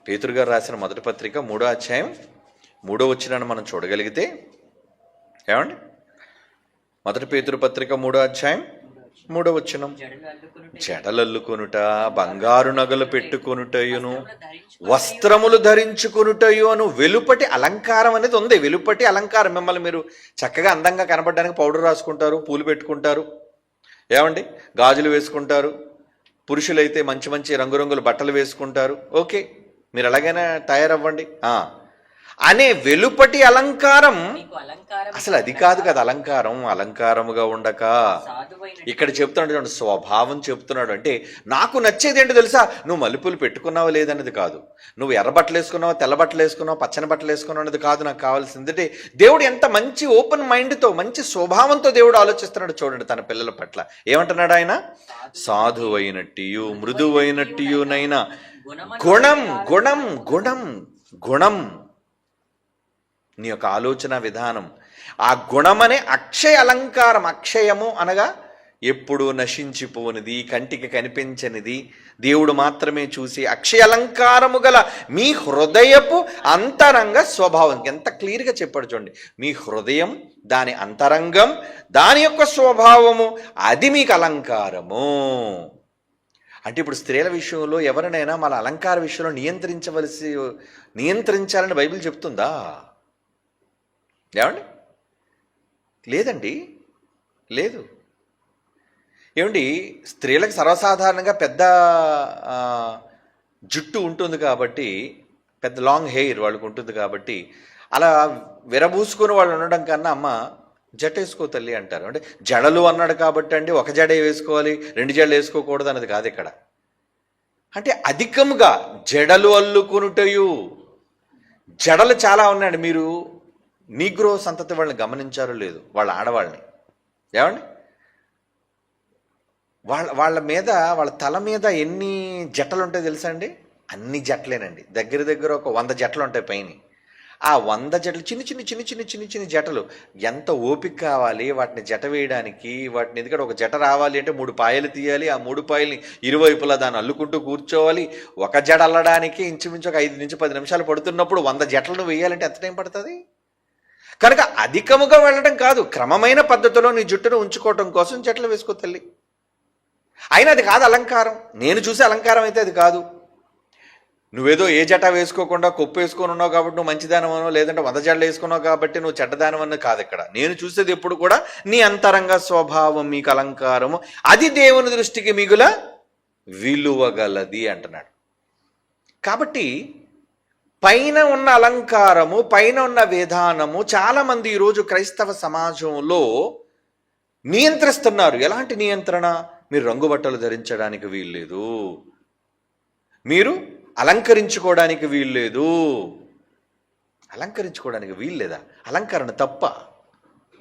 పేతురు గారు రాసిన మొదటి పత్రిక 3వ అధ్యాయం 3వ వచనాన్ని మనం చూడగలిగితే, ఏమండి? మొదటి పేతురు పత్రిక 3వ అధ్యాయం 3వ వచనం, జడలల్లుకొనుట, బంగారు నగలు పెట్టుకొనుటయును, వస్త్రములు ధరించుకొనుటయును. వెలుపటి అలంకారం అనేది ఉంది. వెలుపటి అలంకారం, మిమ్మల్ని మీరు చక్కగా అందంగా కనబడడానికి పౌడర్ రాసుకుంటారు, పూలు పెట్టుకుంటారు, ఏమండి, గాజులు వేసుకుంటారు, పురుషులైతే మంచి మంచి రంగురంగుల బట్టలు వేసుకుంటారు. ఓకే, మీరు ఎలాగైనా తయారవ్వండి అనే వెలుపటి అలంకారం అసలు అది కాదు కదా అలంకారం. అలంకారముగా ఉండక ఇక్కడ చెప్తున్నాడు చూడండి, స్వభావం చెప్తున్నాడు. అంటే నాకు నచ్చేది ఏంటో తెలుసా, నువ్వు మల్లెపూలు పెట్టుకున్నావా లేదన్నది కాదు, నువ్వు ఎర్ర బట్టలు వేసుకున్నావా తెల్ల బట్టలు వేసుకున్నావా పచ్చని బట్టలు వేసుకున్నావు అనేది కాదు నాకు కావాల్సింది. అంటే దేవుడు ఎంత మంచి ఓపెన్ మైండ్తో మంచి స్వభావంతో దేవుడు ఆలోచిస్తున్నాడు చూడండి తన పిల్లల పట్ల. ఏమంటున్నాడు ఆయన? సాధువైనట్టియు మృదువైనట్టియునైనా గుణం గుణం గుణం గుణం నీ యొక్క ఆలోచన విధానం, ఆ గుణమనే అక్షయ అలంకారం. అక్షయము అనగా ఎప్పుడు నశించిపోనిది, కంటికి కనిపించనిది, దేవుడు మాత్రమే చూసి అక్షయ అలంకారము గల మీ హృదయపు అంతరంగ స్వభావం. ఎంత క్లియర్గా చెప్పాడు చూడండి, మీ హృదయం దాని అంతరంగం దాని యొక్క స్వభావము అది మీకు అలంకారము. అంటే ఇప్పుడు స్త్రీల విషయంలో ఎవరినైనా మన అలంకార విషయంలో నియంత్రించాలని బైబిల్ చెప్తుందా? ఏమండి? లేదండి, లేదు. ఏమండి, స్త్రీలకు సర్వసాధారణంగా పెద్ద జుట్టు ఉంటుంది కాబట్టి, పెద్ద లాంగ్ హెయిర్ వాళ్ళకు ఉంటుంది కాబట్టి అలా విరబూసుకుని వాళ్ళు ఉండడం కన్నా అమ్మ జడ వేసుకో తల్లి అంటారు. అంటే జడలు అన్నాడు కాబట్టి అండి ఒక జడ వేసుకోవాలి 2 జడలు వేసుకోకూడదు అన్నది కాదు ఇక్కడ. అంటే అధికముగా జడలు అల్లుకునుటయు, జడలు చాలా ఉన్నాయండి. మీరు నీగ్రో సంతతి వాళ్ళని గమనించారో లేదు, వాళ్ళ ఆడవాళ్ళని. ఏమండి, వాళ్ళ మీద వాళ్ళ తల మీద ఎన్ని జట్టలు ఉంటాయి తెలుసా అండి? అన్ని జట్లేనండి, దగ్గర దగ్గర ఒక 100 జట్టలు ఉంటాయి పైన. ఆ 100 జటలు చిన్న చిన్న చిన్న చిన్న చిన్న చిన్న జటలు. ఎంత ఓపిక కావాలి వాటిని జట వేయడానికి. వాటిని ఎందుకంటే ఒక జట రావాలి అంటే 3 పాయలు తీయాలి, ఆ 3 పాయల్ని ఇరువైపులా దాన్ని అల్లుకుంటూ కూర్చోవాలి. ఒక జడ అల్లడానికి ఇంచుమించు ఒక 5 నుంచి 10 నిమిషాలు పడుతున్నప్పుడు 100 జటలను వేయాలంటే ఎంత టైం పడుతుంది? కనుక అధికముగా వెళ్ళడం కాదు, క్రమమైన పద్ధతిలో నీ జుట్టును ఉంచుకోవటం కోసం జటలు వేసుకో తల్లి. అయినా అది కాదు అలంకారం. నేను చూసే అలంకారం అయితే అది కాదు. నువ్వేదో ఏ జట వేసుకోకుండా కొప్పు వేసుకొని ఉన్నావు కాబట్టి నువ్వు మంచిదానమనో, లేదంటే 100 జడలు వేసుకున్నావు కాబట్టి నువ్వు చెడ్డదానమని కాదు ఇక్కడ. నేను చూసేది ఎప్పుడు కూడా నీ అంతరంగ స్వభావం మీకు అలంకారము, అది దేవుని దృష్టికి మిగుల విలువగలది అంటున్నాడు. కాబట్టి పైన ఉన్న అలంకారము, పైన ఉన్న విధానము చాలామంది ఈరోజు క్రైస్తవ సమాజంలో నియంత్రిస్తున్నారు. ఎలాంటి నియంత్రణ? మీరు రంగు బట్టలు ధరించడానికి వీల్లేదు, మీరు అలంకరించుకోవడానికి వీల్లేదు. అలంకరించుకోవడానికి వీల్లేదా? అలంకరణ తప్ప?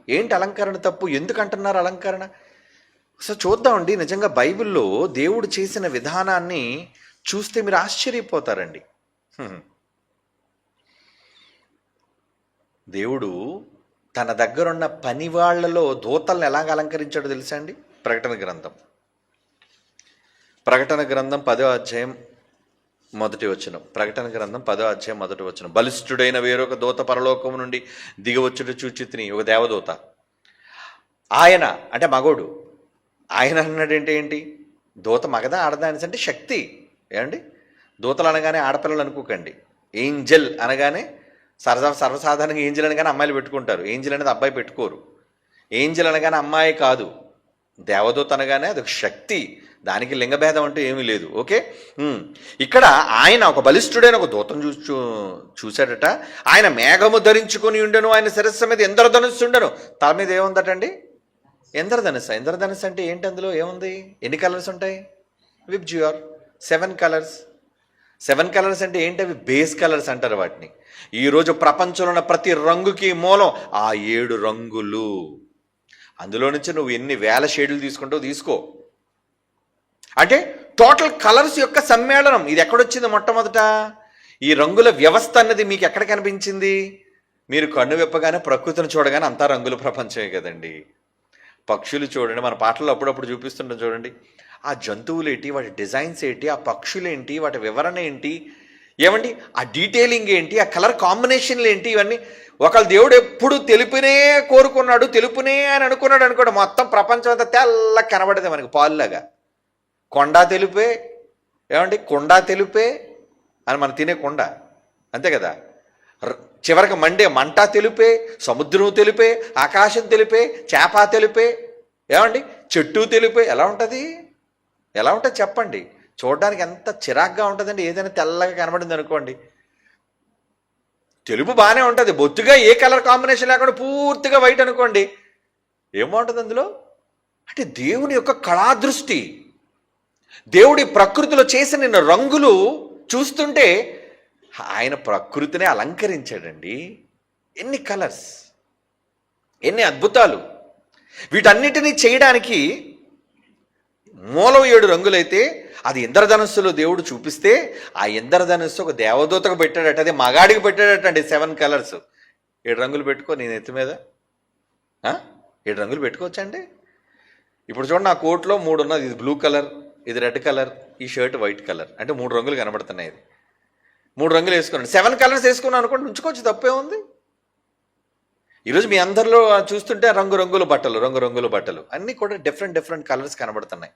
ఏంటి అలంకరణ తప్పు? ఎందుకు అంటున్నారు అలంకరణ? అసలు చూద్దామండి. నిజంగా బైబిల్లో దేవుడు చేసిన విధానాన్ని చూస్తే మీరు ఆశ్చర్యపోతారండి. దేవుడు తన దగ్గరున్న పని వాళ్లలో దూతలను ఎలాగ అలంకరించాడో తెలుసా అండి? ప్రకటన గ్రంథం 10వ అధ్యాయం 1వ వచనం. ప్రకటన గ్రంథం 10వ అధ్యాయం 1వ వచనం. బలిష్ఠుడైన వేరొక దూత పరలోకము నుండి దిగవచ్చుట చూచితిని. ఒక దేవదూత, ఆయన అంటే మగోడు. ఆయన అన్నాడంటే ఏంటి? దూత మగదా ఆడదా అనేసి అంటే శక్తి. ఏమండి, దూతలు అనగానే ఆడపిల్లలు అనుకోకండి. ఏంజల్ అనగానే సర్వసాధారణంగా ఏంజల్ అనగానే అమ్మాయిలు పెట్టుకుంటారు. ఏంజల్ అనేది అబ్బాయి పెట్టుకోరు. ఏంజల్ అనగానే అమ్మాయి కాదు. దేవదూత అనగానే అది ఒక శక్తి, దానికి లింగభేదం అంటూ ఏమీ లేదు. ఓకే, ఇక్కడ ఆయన ఒక బలిష్ఠుడైన ఒక దూతను చూశాడట. ఆయన మేఘము ధరించుకొని ఉండను, ఆయన శిరస్సు మీద ఇంద్రధనుస్సు ఉండను. తల మీద ఏముందటండి? ఇంద్రధనుస్సు. ఇంద్రధనుస్సు అంటే ఏంటి? అందులో ఏముంది? ఎన్ని కలర్స్ ఉంటాయి? VIBGYOR 7 colours. 7 కలర్స్ అంటే ఏంటి? అవి బేస్ కలర్స్ అంటారు వాటిని. ఈరోజు ప్రపంచంలో ఉన్న ప్రతి రంగుకి మూలం ఆ 7 రంగులు. అందులో నుంచి నువ్వు ఎన్ని వేల షేడ్లు తీసుకుంటావు తీసుకో. అంటే టోటల్ కలర్స్ యొక్క సమ్మేళనం. ఇది ఎక్కడొచ్చింది? మొట్టమొదట ఈ రంగుల వ్యవస్థ అన్నది మీకు ఎక్కడ కనిపించింది? మీరు కన్ను విప్పగానే ప్రకృతిని చూడగానే అంతా రంగుల ప్రపంచమే కదండి. పక్షులు చూడండి, మన పాటల్లో అప్పుడప్పుడు చూపిస్తుంటాం చూడండి. ఆ జంతువులు ఏంటి, వాటి డిజైన్స్ ఏంటి, ఆ పక్షులు ఏంటి, వాటి వివరణ ఏంటి, ఏమండి ఆ డీటెయిలింగ్ ఏంటి, ఆ కలర్ కాంబినేషన్లు ఏంటి, ఇవన్నీ. ఒకళ్ళు దేవుడు ఎప్పుడు తెలుపునే కోరుకున్నాడు, తెలుపునే అని అనుకోండి, మొత్తం ప్రపంచం అంతా తెల్ల కనబడేది మనకి పాలులాగా. కొండ తెలుపే, ఏమండి కొండ తెలుపే అని మనం తినే కొండ అంతే కదా. చివరికి మండే మంట తెలుపే, సముద్రం తెలుపే, ఆకాశం తెలిపే, చేప తెలిపే, ఏమండి చెట్టు తెలుపే. ఎలా ఉంటుంది? ఎలా ఉంటుంది చెప్పండి? చూడడానికి ఎంత చిరాగ్గా ఉంటుందండి. ఏదైనా తెల్లగా కనబడింది అనుకోండి, తెలుపు బాగానే ఉంటుంది, బొత్తుగా ఏ కలర్ కాంబినేషన్ లేకుండా పూర్తిగా వైట్ అనుకోండి, ఏం బాగుంటుంది అందులో? అంటే దేవుని యొక్క కళాదృష్టి, దేవుడి ప్రకృతిలో చేసిన రంగులు చూస్తుంటే ఆయన ప్రకృతినే అలంకరించాడండి. ఎన్ని కలర్స్, ఎన్ని అద్భుతాలు! వీటన్నిటినీ చేయడానికి మూలం 7 రంగులైతే అది ఇంద్రధనుస్సులో దేవుడు చూపిస్తే ఆ ఇంద్రధనుస్సు ఒక దేవదూతకు పెట్టాడట, అది మగాడికి పెట్టాడటండి. 7 కలర్స్. 7 రంగులు పెట్టుకో నేను ఎత్తి మీద 7 రంగులు పెట్టుకోవచ్చండి. ఇప్పుడు చూడండి, నా కోట్లో 3 ఉన్నది. ఇది బ్లూ కలర్, ఇది రెడ్ కలర్, ఈ షర్ట్ వైట్ కలర్. అంటే 3 రంగులు కనబడుతున్నాయి. ఇది 3 రంగులు వేసుకున్నాను. 7 కలర్స్ వేసుకున్నాను అనుకోండి, ఉంచుకోవచ్చు, తప్పే ఉంది. ఈరోజు మీ అందరిలో చూస్తుంటే రంగురంగుల బట్టలు అన్నీ కూడా డిఫరెంట్ కలర్స్ కనబడుతున్నాయి.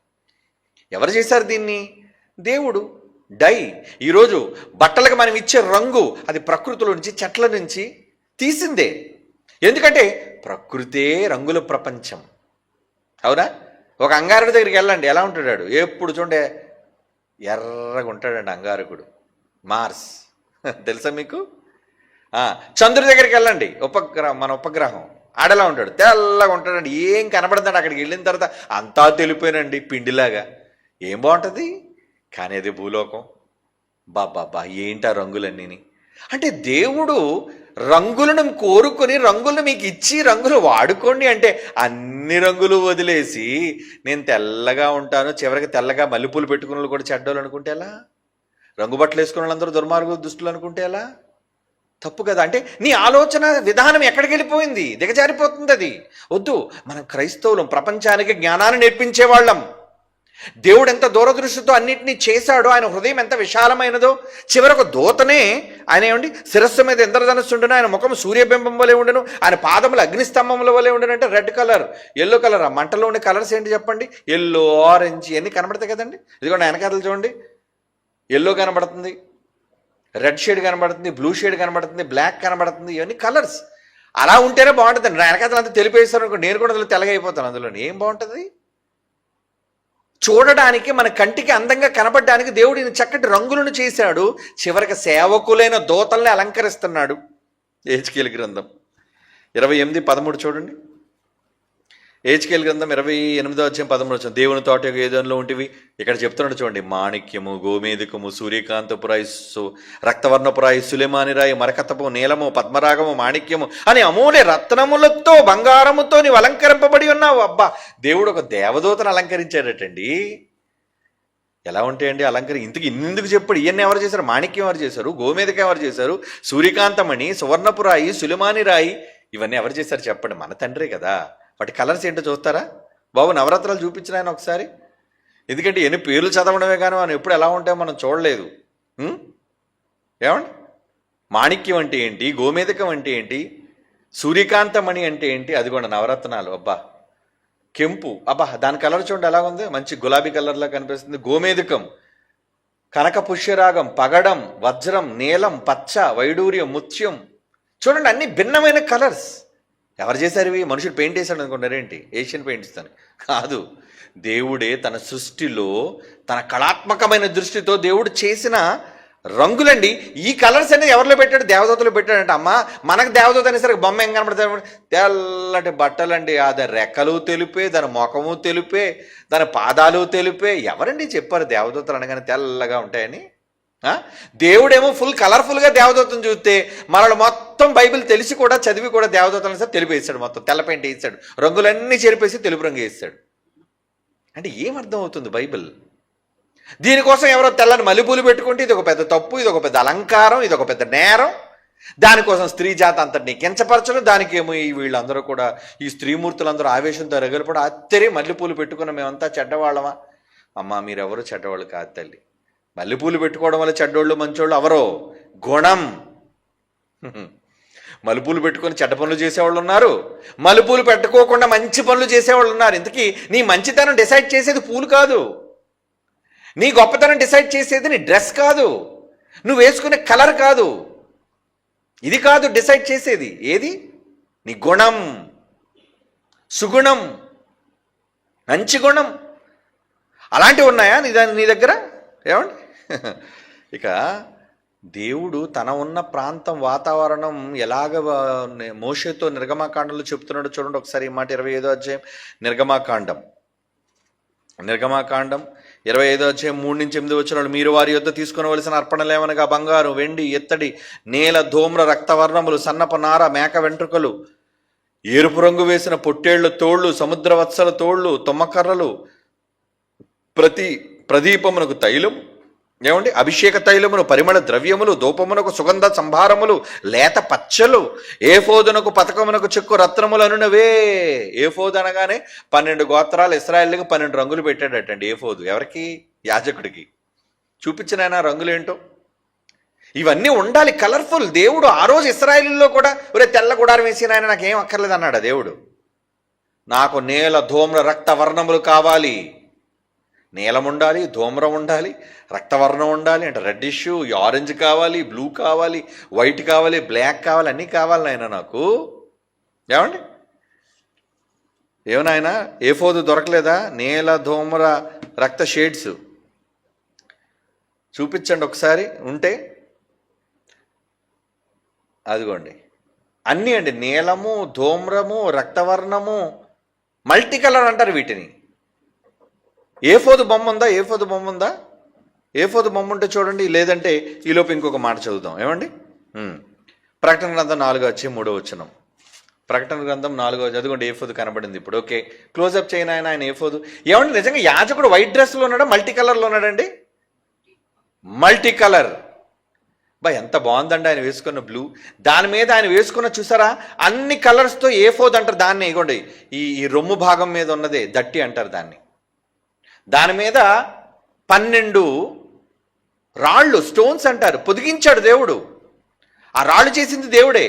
ఎవరు చేశారు దీన్ని? దేవుడు. డై. ఈరోజు బట్టలకు మనం ఇచ్చే రంగు అది ప్రకృతిలో నుంచి, చెట్ల నుంచి తీసిందే. ఎందుకంటే ప్రకృతే రంగుల ప్రపంచం. అవునా? ఒక అంగారుడి దగ్గరికి వెళ్ళండి, ఎలా ఉంటాడు? ఎప్పుడు చూడండి ఎర్రగా ఉంటాడండి అంగారకుడు. మార్స్ తెలుసా మీకు? చంద్రుడి దగ్గరికి వెళ్ళండి, మన ఉపగ్రహం, ఆడలా ఉంటాడు, తెల్లగా ఉంటాడండి, ఏం కనబడతాడు. అక్కడికి వెళ్ళిన తర్వాత అంతా తెలిపోయినండి, పిండిలాగా. ఏం బాగుంటుంది? కానీ అది భూలోకం. బాబా ఏంటా రంగులన్నీ? అంటే దేవుడు రంగులను కోరుకొని రంగులను మీకు ఇచ్చి రంగులు వాడుకోండి అంటే అన్ని రంగులు వదిలేసి నేను తెల్లగా ఉంటాను, చివరికి తెల్లగా మల్లెపూలు పెట్టుకున్న వాళ్ళు కూడా చెడ్డోళ్ళు అనుకుంటే ఎలా? రంగు బట్టలు వేసుకున్న వాళ్ళందరూ దుర్మార్గులు, దుష్టులు అనుకుంటే ఎలా? తప్పు కదా. అంటే నీ ఆలోచన విధానం ఎక్కడికి వెళ్ళిపోయింది? దిగజారిపోతుంది అది. వద్దు. మనం క్రైస్తవులం, ప్రపంచానికి జ్ఞానాన్ని నేర్పించేవాళ్ళం. దేవుడు ఎంత దూరదృష్టితో అన్నింటినీ చేశాడో, ఆయన హృదయం ఎంత విశాలమైనదో. చివరకు దూతనే ఆయన ఏమండి శిరస్సు మీద ఇంద్రధనుస్సు ఉండను, ఆయన ముఖం సూర్యబింబం వలె ఉండను, ఆయన పాదములు అగ్నిస్తంభముల వలె ఉండను. అంటే రెడ్ కలర్, ఎల్లో కలర్. ఆ మంటలో ఉండే కలర్స్ ఏంటి చెప్పండి? ఎల్లో, ఆరెంజ్ ఇవన్నీ కనబడతాయి కదండి. ఇదిగోండి వెనకాతలు చూడండి, ఎల్లో కనబడుతుంది, రెడ్ షేడ్ కనబడుతుంది, బ్లూ షేడ్ కనబడుతుంది, బ్లాక్ కనబడుతుంది. ఇవన్నీ కలర్స్. అలా ఉంటేనే బాగుంటుంది. వెనకాతలు అంతా తెలిపేస్తాను అనుకో, నేను కూడా అందులో తెల్లగా అయిపోతాను. అందులో ఏం బాగుంటుంది? చూడడానికి, మన కంటికి అందంగా కనబడడానికి దేవుడు ఈయన చక్కటి రంగులను చేశాడు. చివరికి సేవకులైన దూతల్ని అలంకరిస్తున్నాడు. హెజ్కేలు గ్రంథం 28:13 చూడండి. హెజ్కేలు గ్రంథం 28:13 దేవుని తోట యొక్క ఏదోలో ఉంటివి. ఇక్కడ చెప్తున్నాడు చూడండి, మాణిక్యము, గోమేధికము, సూర్యకాంతపురాయిస్సు, రక్తవర్ణపురాయి, సులేమానిరాయి, మరకతపు, నీలము, పద్మరాగము, మాణిక్యము అని అమూల్య రత్నములతో, బంగారముతో నీవు అలంకరింపబడి ఉన్నావు. అబ్బా, దేవుడు ఒక దేవదూతను అలంకరించాడటండి. ఎలా ఉంటాయండి ఇంతకు ఇన్నెందుకు చెప్పాడు? ఇవన్నీ ఎవరు చేశారు? మాణిక్యం ఎవరు చేశారు? గోమేధిక ఎవరు చేశారు? సూర్యకాంతమణి, సువర్ణపురాయి, సులేమానిరాయి ఇవన్నీ ఎవరు చేశారు చెప్పండి? మన తండ్రే కదా. వాటి కలర్స్ ఏంటో చూస్తారా బాబు? నవరాత్రాలు చూపించిన ఆయన ఒకసారి. ఎందుకంటే ఎన్ని పేర్లు చదవడమే కానీ మనం ఎప్పుడు ఎలా ఉంటాయో మనం చూడలేదు. ఏమండి? మాణిక్యం అంటే ఏంటి? గోమేధికం అంటే ఏంటి? సూర్యకాంతమణి అంటే ఏంటి? అది కూడా నవరత్నాలు. అబ్బా, కెంపు, అబ్బా దాని కలర్ చూడండి ఎలా ఉంది, మంచి గులాబీ కలర్లా కనిపిస్తుంది. గోమేధికం, కనక పుష్యరాగం, పగడం, వజ్రం, నీలం, పచ్చ, వైడూర్యం, ముత్యం. చూడండి అన్ని భిన్నమైన కలర్స్. ఎవరు చేశారు ఇవి? మనుషుడు పెయింట్ వేశాడు అనుకుంటారేంటి? ఏషియన్ పెయింట్ ఇస్తాను కాదు. దేవుడే తన సృష్టిలో తన కళాత్మకమైన దృష్టితో దేవుడు చేసిన రంగులండి. ఈ కలర్స్ అనేది ఎవరిలో పెట్టాడు? దేవదూతలు పెట్టాడంట. అమ్మ, మనకు దేవదూత అనేసరికి బొమ్మ ఏం కనబడతాడు? తెల్లటి బట్టలండి. దాని రెక్కలు తెలుపే, దాని ముఖము తెలుపే, దాని పాదాలు తెలుపే. ఎవరండి చెప్పారు దేవదూతలు అనగానే తెల్లగా ఉంటాయని? దేవుడేమో ఫుల్ కలర్ఫుల్గా దేవదూతను చూస్తే మనల్ని మొత్తం బైబిల్ తెలిసి కూడా చదివి కూడా దేవదూతలను సార్ తెలిపేస్తాడు. మొత్తం తెల్ల పెయింట్ వేస్తాడు, రంగులన్నీ చెరిపేసి తెలుపు రంగు వేస్తాడు. అంటే ఏమర్థం అవుతుంది బైబిల్? దీనికోసం ఎవరో తెల్లని మల్లెపూలు పెట్టుకుంటే ఇది ఒక పెద్ద తప్పు, ఇది ఒక పెద్ద అలంకారం, ఇది ఒక పెద్ద నేరం. దానికోసం స్త్రీ జాతి అంతటిని కించపరచడం. దానికేమో వీళ్ళందరూ కూడా, ఈ స్త్రీమూర్తులందరూ ఆవేశంతో రగలిపడి అత్తరే మల్లెపూలు పెట్టుకున్న మేమంతా చెడ్డవాళ్ళమా? అమ్మ, మీరెవరు చెడ్డవాళ్ళు కాదు తల్లి. మల్లెపూలు పెట్టుకోవడం వల్ల చెడ్డోళ్ళు మంచోళ్ళు అవరో, గుణం. మలుపులు పెట్టుకొని చెడ్డ పనులు చేసేవాళ్ళు ఉన్నారు, మలుపులు పెట్టుకోకుండా మంచి పనులు చేసేవాళ్ళు ఉన్నారు. ఇంతకీ నీ మంచితనం డిసైడ్ చేసేది పూలు కాదు, నీ గొప్పతనం డిసైడ్ చేసేది నీ డ్రెస్ కాదు, నువ్వు వేసుకునే కలర్ కాదు. ఇది కాదు డిసైడ్ చేసేది. ఏది? నీ గుణం, సుగుణం. మంచి గుణం. అలాంటివి ఉన్నాయా నీ దగ్గర? ఏమండి? ఇక దేవుడు తన ఉన్న ప్రాంతం వాతావరణం ఎలాగ మోషేతో నిర్గమాకాండంలో చెప్తున్నాడో చూడండి ఒకసారి. ఈ మాట 25వ అధ్యాయం నిర్గమాకాండం 25వ అధ్యాయం 3-8 వచనాలు. మీరు వారి యొద్ద తీసుకునవలసిన అర్పణలేమనగా బంగారు, వెండి, ఎత్తడి, నేల, ధూమ్ర, రక్తవర్ణములు, సన్నప నార, మేక వెంట్రుకలు, ఎరుపు రంగు వేసిన పొట్టేళ్ల తోళ్లు, సముద్రవత్సల తోళ్లు, తుమ్మకర్రలు, ప్రదీపమునకు తైలం, ఏమండి, అభిషేక తైలమును, పరిమళ ద్రవ్యములు, ధూపమునకు సుగంధ సంభారములు, లేత పచ్చలు, ఏఫోదునకు పతకమునకు చెక్కు రత్నములు అనునవే. ఏఫోదు అనగానే 12 గోత్రాలు ఇశ్రాయేలుకి 12 రంగులు పెట్టాడటండి ఏఫోదు. ఎవరికి? యాజకుడికి. చూపించిన ఆయన రంగులేంటో. ఇవన్నీ ఉండాలి, కలర్ఫుల్. దేవుడు ఆ రోజు ఇశ్రాయేలులో కూడా ఒరే తెల్ల గుడారం వేసిన ఆయన నాకేం అక్కర్లేదు అన్నాడు దేవుడు. నాకు నేల, ధూమ్ర, రక్త వర్ణములు కావాలి. నీలం ఉండాలి, ధూమ్రం ఉండాలి, రక్తవర్ణం ఉండాలి, అంటే రెడ్డిష్, ఆరెంజ్ కావాలి, బ్లూ కావాలి, వైట్ కావాలి, బ్లాక్ కావాలి, అన్నీ కావాలి నాయన నాకు. ఏమండి? ఏమనాయన ఏఫోదు దొరకలేదా? నీల, ధూమ్ర, రక్త షేడ్స్ చూపించండి ఒకసారి ఉంటే. అదిగోండి అన్నీ అండి, నీలము, ధూమ్రము, రక్తవర్ణము, మల్టీ కలర్ అంటారు వీటిని. ఏఫోదు బొమ్మ ఉందా? ఏఫోదు బొమ్మ ఉంటే చూడండి. లేదంటే ఈలోపు ఇంకొక మాట చదువుదాం. ఏమండి? ప్రకటన గ్రంథం 4:3 వచనం. ప్రకటన గ్రంథం 4 చదువుకోండి. ఏఫోదు కనబడింది ఇప్పుడు. ఓకే, క్లోజప్ చేయను ఆయన ఏఫోదు. ఏమండి నిజంగా యాజకుడు వైట్ డ్రెస్లో ఉన్నాడా, మల్టీ కలర్లో ఉన్నాడండి? Multi colour. ఎంత బాగుందండి ఆయన వేసుకున్న బ్లూ. దాని మీద ఆయన వేసుకున్న చూసారా అన్ని కలర్స్తో ఏఫోదు అంటారు దాన్ని. ఇగోండి ఈ రొమ్ము భాగం మీద ఉన్నదే దట్టి అంటారు దాన్ని. దాని మీద 12 రాళ్ళు, స్టోన్స్ అంటారు, పొదిగించాడు దేవుడు. ఆ రాళ్ళు చేసింది దేవుడే.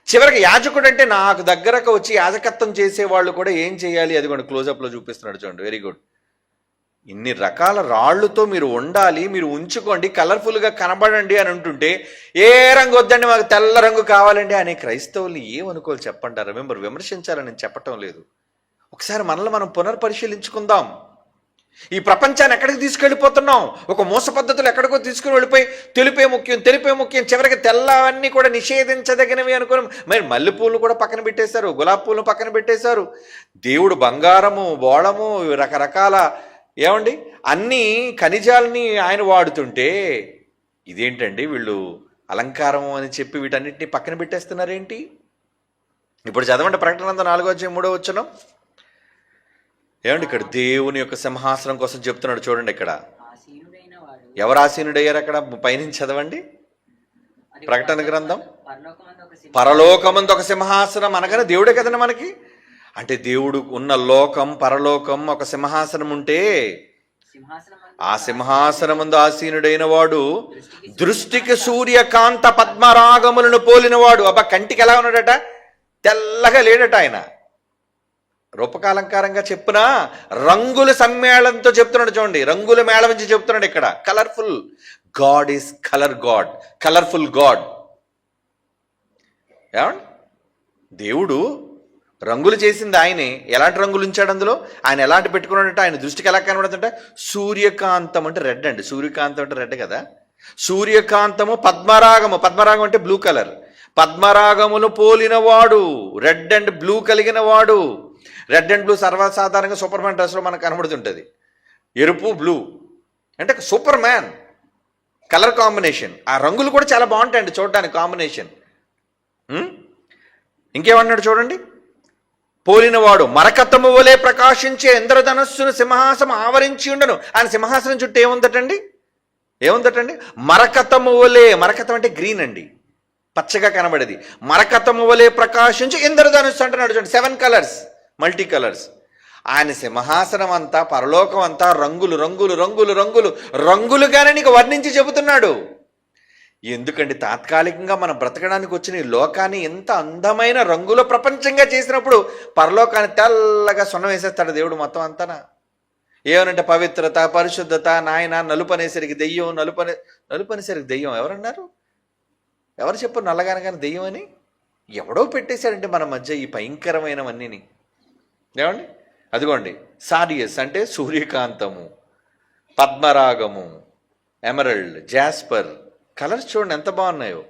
చివరికి యాజకుడు అంటే నాకు దగ్గరకు వచ్చి యాజకత్వం చేసేవాళ్ళు కూడా ఏం చేయాలి, అది కూడా క్లోజప్లో చూపిస్తున్నాడు చూడండి. Very good. ఇన్ని రకాల రాళ్ళుతో మీరు ఉండాలి, మీరు ఉంచుకోండి, కలర్ఫుల్గా కనబడండి అని అంటుంటే ఏ రంగు వద్దండి మాకు తెల్ల రంగు కావాలండి అనే క్రైస్తవుల్ని ఏమనుకోవాలి చెప్పంటారు? రిమెంబర్, విమర్శించాలని నేను చెప్పటం లేదు. ఒకసారి మనల్ని మనం పునర్పరిశీలించుకుందాం. ఈ ప్రపంచాన్ని ఎక్కడికి తీసుకెళ్ళిపోతున్నాం? ఒక మోస పద్ధతులు ఎక్కడికో తీసుకుని వెళ్ళిపోయి తెలుపే ముఖ్యం, చివరికి తెల్లవన్నీ కూడా నిషేధించదగినవి అనుకుని మరి మల్లెపూలు కూడా పక్కన పెట్టేశారు, గులాబీ పూలను పక్కన పెట్టేశారు. దేవుడు బంగారము, బోళము, రకరకాల ఏమండి అన్ని ఖనిజాలని ఆయన వాడుతుంటే ఇదేంటండి వీళ్ళు అలంకారము అని చెప్పి వీటన్నిటిని పక్కన పెట్టేస్తున్నారేంటి? ఇప్పుడు చదవండి ప్రకటన గ్రంథం 4:3 వచనం. ఏమండి ఇక్కడ దేవుని యొక్క సింహాసనం కోసం చెప్తున్నాడు చూడండి. ఇక్కడ ఎవరు ఆసీనుడయ్యారు? అక్కడ పైనుంచి చదవండి. ప్రకటన గ్రంథం పరలోకమందు ఒక సింహాసనం అనగానే దేవుడే కదండి మనకి. అంటే దేవుడు ఉన్న లోకం, పరలోకం, ఒక సింహాసనం ఉంటే ఆ సింహాసనమందు ఆసీనుడైన వాడు దృష్టికి సూర్యకాంత పద్మరాగములను పోలినవాడు. అబ్బా కంటికి ఎలా ఉన్నాడట? తెల్లగా లేడట ఆయన. రూపకాలంకారంగా చెప్పునా రంగుల సమ్మేళనంతో చెప్తున్నాడు చూడండి. రంగుల మేళ నుంచి చెప్తున్నాడు ఇక్కడ. Colourful God is colourful God. ఏమండి దేవుడు రంగులు చేసింది ఆయనే. ఎలాంటి రంగులు ఉంచాడు అందులో? ఆయన ఎలాంటి పెట్టుకున్నాడంటే ఆయన దృష్టికి ఎలా కనబడుతుంటే సూర్యకాంతం అంటే రెడ్ అండి. సూర్యకాంతం అంటే రెడ్ కదా. సూర్యకాంతము, పద్మరాగం అంటే బ్లూ కలర్. పద్మరాగమును పోలినవాడు, రెడ్ అండ్ బ్లూ కలిగిన వాడు. రెడ్ అండ్ బ్లూ సర్వసాధారణంగా సూపర్ మ్యాన్ డ్రెస్లో మనకు కనబడుతుంటుంది. ఎరుపు, బ్లూ అంటే సూపర్ మ్యాన్ కలర్ కాంబినేషన్. ఆ రంగులు కూడా చాలా బాగుంటాయండి చూడడానికి కాంబినేషన్. ఇంకేమన్నాడు చూడండి. పోలినవాడు మరకతము వలె ప్రకాశించే ఇంద్రధనస్సును సింహాసనం ఆవరించి ఉండను. ఆయన సింహాసనం చుట్టూ ఏముందటండి? మరకతము వలె. మరకతం అంటే గ్రీన్ అండి, పచ్చగా కనబడేది. మరకతము వలె ప్రకాశించి ఇంద్రధనుస్సు అంటున్నాడు చూడండి. 7 కలర్స్, మల్టీ కలర్స్. ఆయన సింహాసనం అంతా, పరలోకం అంతా రంగులు రంగులు రంగులు రంగులు రంగులుగానే నీకు వర్ణించి చెబుతున్నాడు. ఎందుకండి తాత్కాలికంగా మనం బ్రతకడానికి వచ్చిన ఈ లోకాన్ని ఎంత అందమైన రంగుల ప్రపంచంగా చేసినప్పుడు పరలోకాన్ని తెల్లగా సున్నం వేసేస్తాడు దేవుడు మొత్తం అంతానా. ఏమనంటే పవిత్రత, పరిశుద్ధత, నాయన నలుపనేసరికి దెయ్యం, నలుపనేసరికి దెయ్యం ఎవరన్నారు? ఎవరు చెప్పారు నల్లగానగానే దెయ్యం అని? ఎవడో పెట్టేశాడంటే మన మధ్య ఈ భయంకరమైనవన్నీని. ఏమండి అదిగోండి, సారియస్ అంటే సూర్యకాంతము, పద్మరాగము, ఎమరల్డ్, జాస్పర్. కలర్స్ చూడండి ఎంత బాగున్నాయో.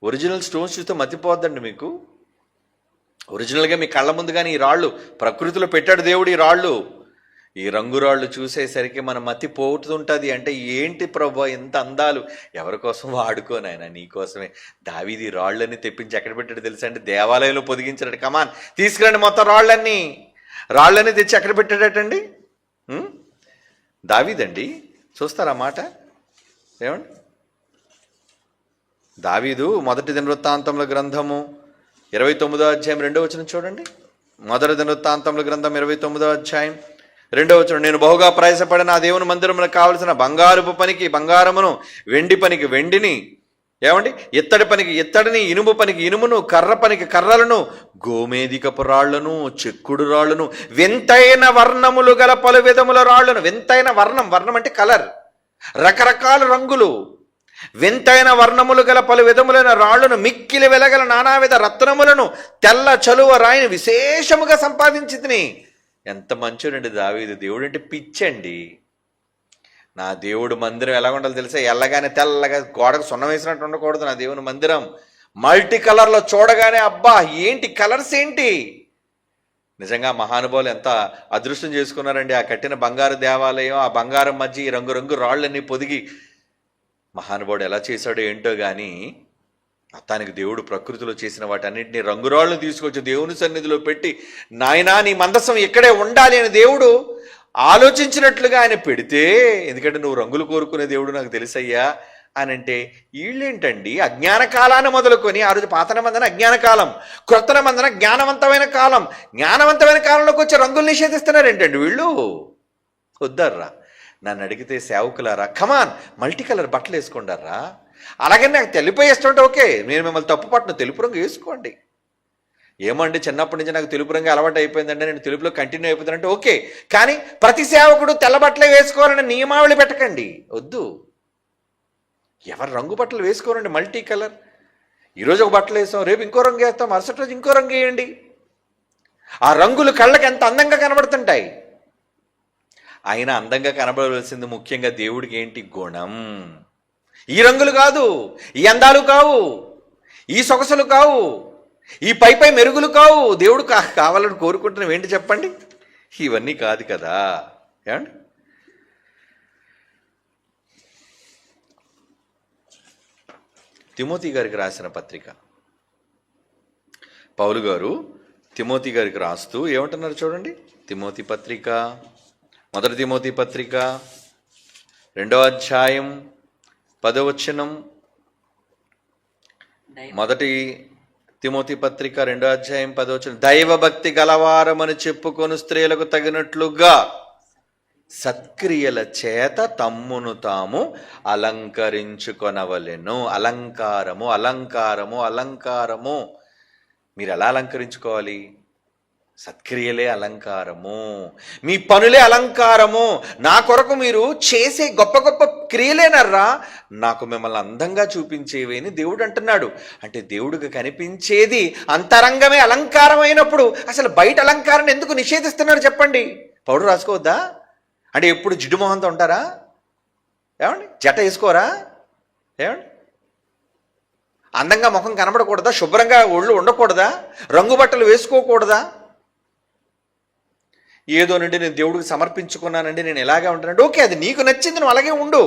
ఒరిజినల్ స్టోన్స్ చూస్తే మతిపోద్దండి మీకు. ఒరిజినల్గా మీ కళ్ళ ముందుగానే ఈ రాళ్ళు ప్రకృతిలో పెట్టాడు దేవుడు. ఈ రాళ్ళు, ఈ రంగురాళ్ళు చూసేసరికి మన మతి పోతుంటుంది. అంటే ఏంటి ప్రభు ఎంత అందాలు, ఎవరి కోసం వాడుకోనాయన, నీకోసమే. దావీది రాళ్ళని తెప్పించి ఎక్కడ పెట్టాడు తెలుసా అండి? దేవాలయంలో పొదిగించాడు. కమాన్ తీసుకురండి మొత్తం రాళ్ళని తెచ్చి ఎక్కడ పెట్టాడటండి? దావీదండి. చూస్తారా మాట ఏమండి? దావీదు మొదటి దినవృత్తాంతముల గ్రంథము 29వ అధ్యాయం 2వ వచనం చూడండి. మొదటి దినవృత్తాంతముల గ్రంథం 29వ అధ్యాయం 2వ వచనం, నేను బహుగా ప్రయాసపడిన ఆ దేవుని మందిరమునకు కావలసిన బంగారపు పనికి బంగారమును, వెండి పనికి వెండిని, ఏమండి, ఇత్తడి పనికి ఇత్తడిని, ఇనుము పనికి ఇనుమును, కర్ర పనికి కర్రలను, గోమేదికపు రాళ్లను, చెక్కుడు రాళ్లను, వింతైన వర్ణములు గల పలు విధముల రాళ్లను. వింతైన వర్ణం అంటే కలర్, రకరకాల రంగులు, వింతైన వర్ణములు గల పలు విధములైన రాళ్లను, మిక్కిలి వెలగల నానావిధ రత్నములను, తెల్ల చలువ రాయిని విశేషముగా సంపాదించి తిని. ఎంత మంచోడండి దావీదు. దేవుడు అంటే పిచ్చండి. నా దేవుడు మందిరం ఎలా ఉండాలో తెలుసా? ఎల్లగానే తెల్లగా గోడకు సున్నం వేసినట్టు ఉండకూడదు నా దేవుని మందిరం. మల్టీ కలర్లో చూడగానే అబ్బా ఏంటి కలర్స్ ఏంటి. నిజంగా మహానుభావులు ఎంత అదృష్టం చేసుకున్నారండి. ఆ కట్టిన బంగారు దేవాలయం, ఆ బంగారం మధ్య ఈ రంగు రాళ్ళన్నీ పొదిగి మహానుభావుడు ఎలా చేశాడో ఏంటో కానీ, మొత్తానికి దేవుడు ప్రకృతిలో చేసిన వాటన్నింటినీ రంగురాళ్ళను తీసుకొచ్చి దేవుని సన్నిధిలో పెట్టి, నాయనా నీ మందసం ఇక్కడే ఉండాలి అని దేవుడు ఆలోచించినట్లుగా ఆయన పెడితే, ఎందుకంటే నువ్వు రంగులు కోరుకునే దేవుడు నాకు తెలుసయ్యా అని అంటే, వీళ్ళేంటండి అజ్ఞాన కాలాన్ని మొదలుకొని, ఆ రోజు పాత నిబంధన అజ్ఞాన కాలం, క్రొత్త నిబంధన జ్ఞానవంతమైన కాలం. జ్ఞానవంతమైన కాలంలోకి వచ్చి రంగులు నిషేధిస్తున్నారు ఏంటండి వీళ్ళు? వద్దర్రా. నన్ను అడిగితే సేవకులారా, కమాన్ మల్టీ కలర్ బట్టలు వేసుకోండారా. అలాగే నాకు తెలుపు వేస్తుంటే ఓకే, నేను మిమ్మల్ని తప్పు పట్టిన, తెలుపు రంగు వేసుకోండి. ఏమండి చిన్నప్పటి నుంచి నాకు తెలుపు రంగు అలవాటు అయిపోయిందంటే నేను తెలుపులో కంటిన్యూ అయిపోతానంటే ఓకే, కానీ ప్రతి సేవకుడు తెల్ల బట్టలే వేసుకోవాలని నియమావళి పెట్టకండి. వద్దు. ఎవరు రంగు బట్టలు వేసుకోరండి మల్టీ కలర్. ఈరోజు ఒక బట్టలు వేస్తాం, రేపు ఇంకో రంగు వేస్తాం, మరుసటి రోజు ఇంకో రంగు వేయండి. ఆ రంగులు కళ్ళకి ఎంత అందంగా కనబడుతుంటాయి. అయినా అందంగా కనబడవలసింది ముఖ్యంగా దేవుడికి ఏంటి? గుణం. ఈ రంగులు కాదు, ఈ అందాలు కావు, ఈ సొగసులు కావు, ఈ పై మెరుగులు కావు. దేవుడు కావాలని కోరుకుంటున్నాం ఏంటి చెప్పండి? ఇవన్నీ కాదు కదా. ఏమండి? తిమోతి గారికి రాసిన పత్రిక, పౌలు గారు తిమోతి గారికి రాస్తూ ఏమంటున్నారు చూడండి. తిమోతి పత్రిక, మొదటి తిమోతి పత్రిక 2వ అధ్యాయం 10వ వచనం. మొదటి తిమోతి పత్రిక 2వ అధ్యాయం 10వ వచనం, దైవభక్తి గలవారమని చెప్పుకొని స్త్రీలకు తగినట్లుగా సత్క్రియల చేత తమ్మును తాము అలంకరించుకొనవలెను. అలంకారము, అలంకారము, అలంకారము. మీరు ఎలా అలంకరించుకోవాలి? సత్క్రియలే అలంకారము, మీ పనులే అలంకారము. నా కొరకు మీరు చేసే గొప్ప గొప్ప క్రియలేనర్రా నాకు మిమ్మల్ని అందంగా చూపించేవి అని దేవుడు అంటున్నాడు. అంటే దేవుడికి కనిపించేది అంతరంగమే అలంకారం అయినప్పుడు అసలు బయట అలంకారాన్ని ఎందుకు నిషేధిస్తున్నాడు చెప్పండి? పౌడర్ రాసుకోవద్దా? అంటే ఎప్పుడు జిడ్డు మొహంతో ఉంటారా? ఏమండి? జట వేసుకోరా? ఏమండి? అందంగా ముఖం కనబడకూడదా? శుభ్రంగా ఒళ్ళు ఉండకూడదా? రంగు బట్టలు వేసుకోకూడదా? ఏదోనండి నేను దేవుడికి సమర్పించుకున్నానండి, నేను ఎలాగే ఉంటానండి. ఓకే, అది నీకు నచ్చింది, నువ్వు అలాగే ఉండు.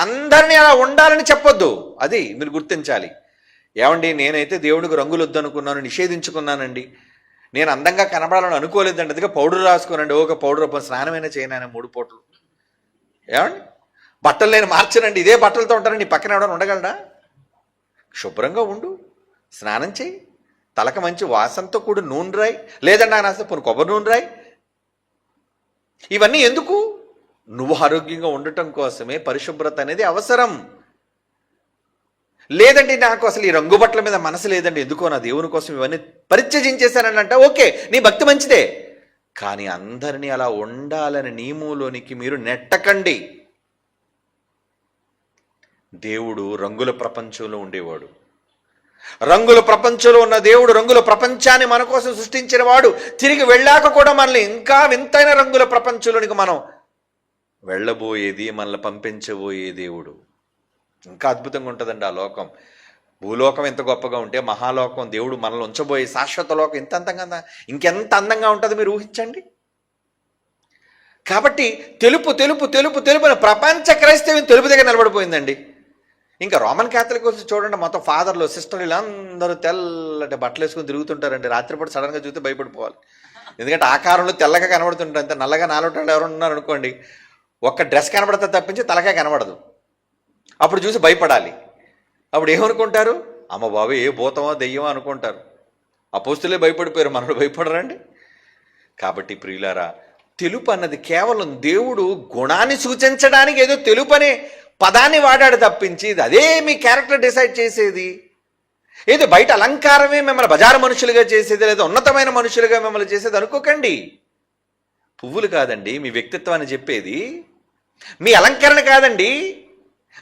అందరినీ అలా ఉండాలని చెప్పొద్దు. అది మీరు గుర్తించాలి. ఏమండి, నేనైతే దేవుడికి రంగులు వద్దనుకున్నాను, నిషేధించుకున్నానండి, నేను అందంగా కనబడాలని అనుకోలేదండి, అందుకే పౌడర్ రాసుకోనండి. ఓకే, పౌడర్ స్నానమైనా చేయను 3 పూటలు. ఏమండి? బట్టలు నేను మార్చనండి, ఇదే బట్టలతో ఉంటాను, నీ పక్కన ఎవడని ఉండగలడా? శుభ్రంగా ఉండు, స్నానం చేయి, తలక మంచి వాసనతో కూడా నూనె రాయి, లేదండి నాకు నచ్చితే పోనీ కొబ్బరి నూనె రాయి. ఇవన్నీ ఎందుకు? నువ్వు ఆరోగ్యంగా ఉండటం కోసమే పరిశుభ్రత అనేది అవసరం. లేదండి నాకు అసలు ఈ రంగు బట్టల మీద మనసు లేదండి, ఎందుకో నా దేవుని కోసం ఇవన్నీ పరిత్యజించేశానని అంటే ఓకే, నీ భక్తి మంచిదే. కానీ అందరినీ అలా ఉండాలని నియమంలోనికి మీరు నెట్టకండి. దేవుడు రంగుల ప్రపంచంలో ఉండేవాడు. రంగుల ప్రపంచంలో ఉన్న దేవుడు రంగుల ప్రపంచాన్ని మన కోసం సృష్టించిన వాడు తిరిగి వెళ్ళాక కూడా మనల్ని ఇంకా వింతైన రంగుల ప్రపంచంలోనికి మనం వెళ్ళబోయేది, మనల్ని పంపించబోయే దేవుడు. ఇంకా అద్భుతంగా ఉంటుందండి ఆ లోకం. భూలోకం ఎంత గొప్పగా ఉంటే మహాలోకం, దేవుడు మనల్ని ఉంచబోయే శాశ్వత లోకం ఎంత అందంగా, ఇంకెంత అందంగా ఉంటుంది మీరు ఊహించండి. కాబట్టి తెలుపు తెలుపు తెలుపు తెలుపు అని ప్రపంచ క్రైస్తవ్యం తెలుపు దగ్గర నిలబడిపోయిందండి. ఇంకా రోమన్ క్యాథలిక్ వచ్చి చూడండి, మొత్తం ఫాదర్లు సిస్టర్లు వీళ్ళందరూ తెల్లటి బట్టలు వేసుకొని తిరుగుతుంటారండి. రాత్రిపూట సడన్గా చూస్తే భయపడిపోవాలి. ఎందుకంటే ఆకారంలో తెల్లగా కనబడుతుంటారు. అంతే నల్లగా నాలుగు ఎవరు ఉన్నారు అనుకోండి, ఒక్క డ్రెస్ కనబడితే తప్పించి తలకాయ కనబడదు. అప్పుడు చూసి భయపడాలి. అప్పుడు ఏమనుకుంటారు, అమ్మ బాబు ఏ భూతమో దెయ్యమో అనుకుంటారు. అపోస్తులే భయపడిపోయారు, మనడు భయపడరండి. కాబట్టి ప్రియులారా, తెలుపు అన్నది కేవలం దేవుడు గుణాన్ని సూచించడానికి ఏదో తెలుపు అనే పదాన్ని వాడాడు తప్పించి అదే మీ క్యారెక్టర్ డిసైడ్ చేసేది, ఏదో బయట అలంకారమే మిమ్మల్ని బజారు మనుషులుగా చేసేది, లేదా ఉన్నతమైన మనుషులుగా మిమ్మల్ని చేసేది అనుకోకండి. పువ్వులు కాదండి మీ వ్యక్తిత్వాన్ని చెప్పేది, మీ అలంకరణ కాదండి.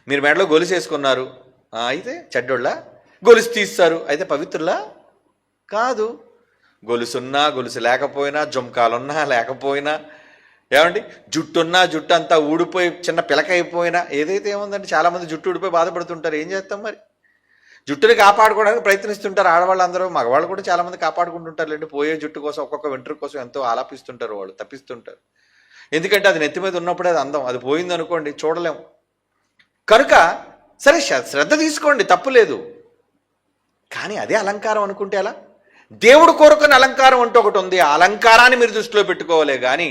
మీరు మెడలో గొలుసు వేసుకున్నారు, అయితే చెడ్డోళ్ళ. గొలుసు తీస్తారు, అయితే పవిత్రులా కాదు. గొలుసున్నా గొలుసు లేకపోయినా, జుంకాలున్నా లేకపోయినా, ఏమండి జుట్టున్నా జుట్టు అంతా ఊడిపోయి చిన్న పిలక అయిపోయినా, ఏదైతే ఏముందండి, చాలామంది జుట్టు ఊడిపోయి బాధపడుతుంటారు. ఏం చేస్తాం మరి? జుట్టుని కాపాడుకోవడానికి ప్రయత్నిస్తుంటారు ఆడవాళ్ళు అందరూ. మగవాళ్ళు కూడా చాలామంది కాపాడుకుంటుంటారు లేండి. పోయే జుట్టు కోసం, ఒక్కొక్క వెంట్రుక కోసం ఎంతో ఆలాపిస్తుంటారు, వాళ్ళు తప్పిస్తుంటారు. ఎందుకంటే అది నెత్తి మీద ఉన్నప్పుడే అది అందం, అది పోయింది అనుకోండి చూడలేం. కనుక సరే శ్రద్ధ తీసుకోండి, తప్పులేదు. కానీ అదే అలంకారం అనుకుంటే ఎలా? దేవుడు కోరుకున్న అలంకారం అంటూ ఒకటి ఉంది. ఆ అలంకారాన్ని మీరు దృష్టిలో పెట్టుకోవాలే కానీ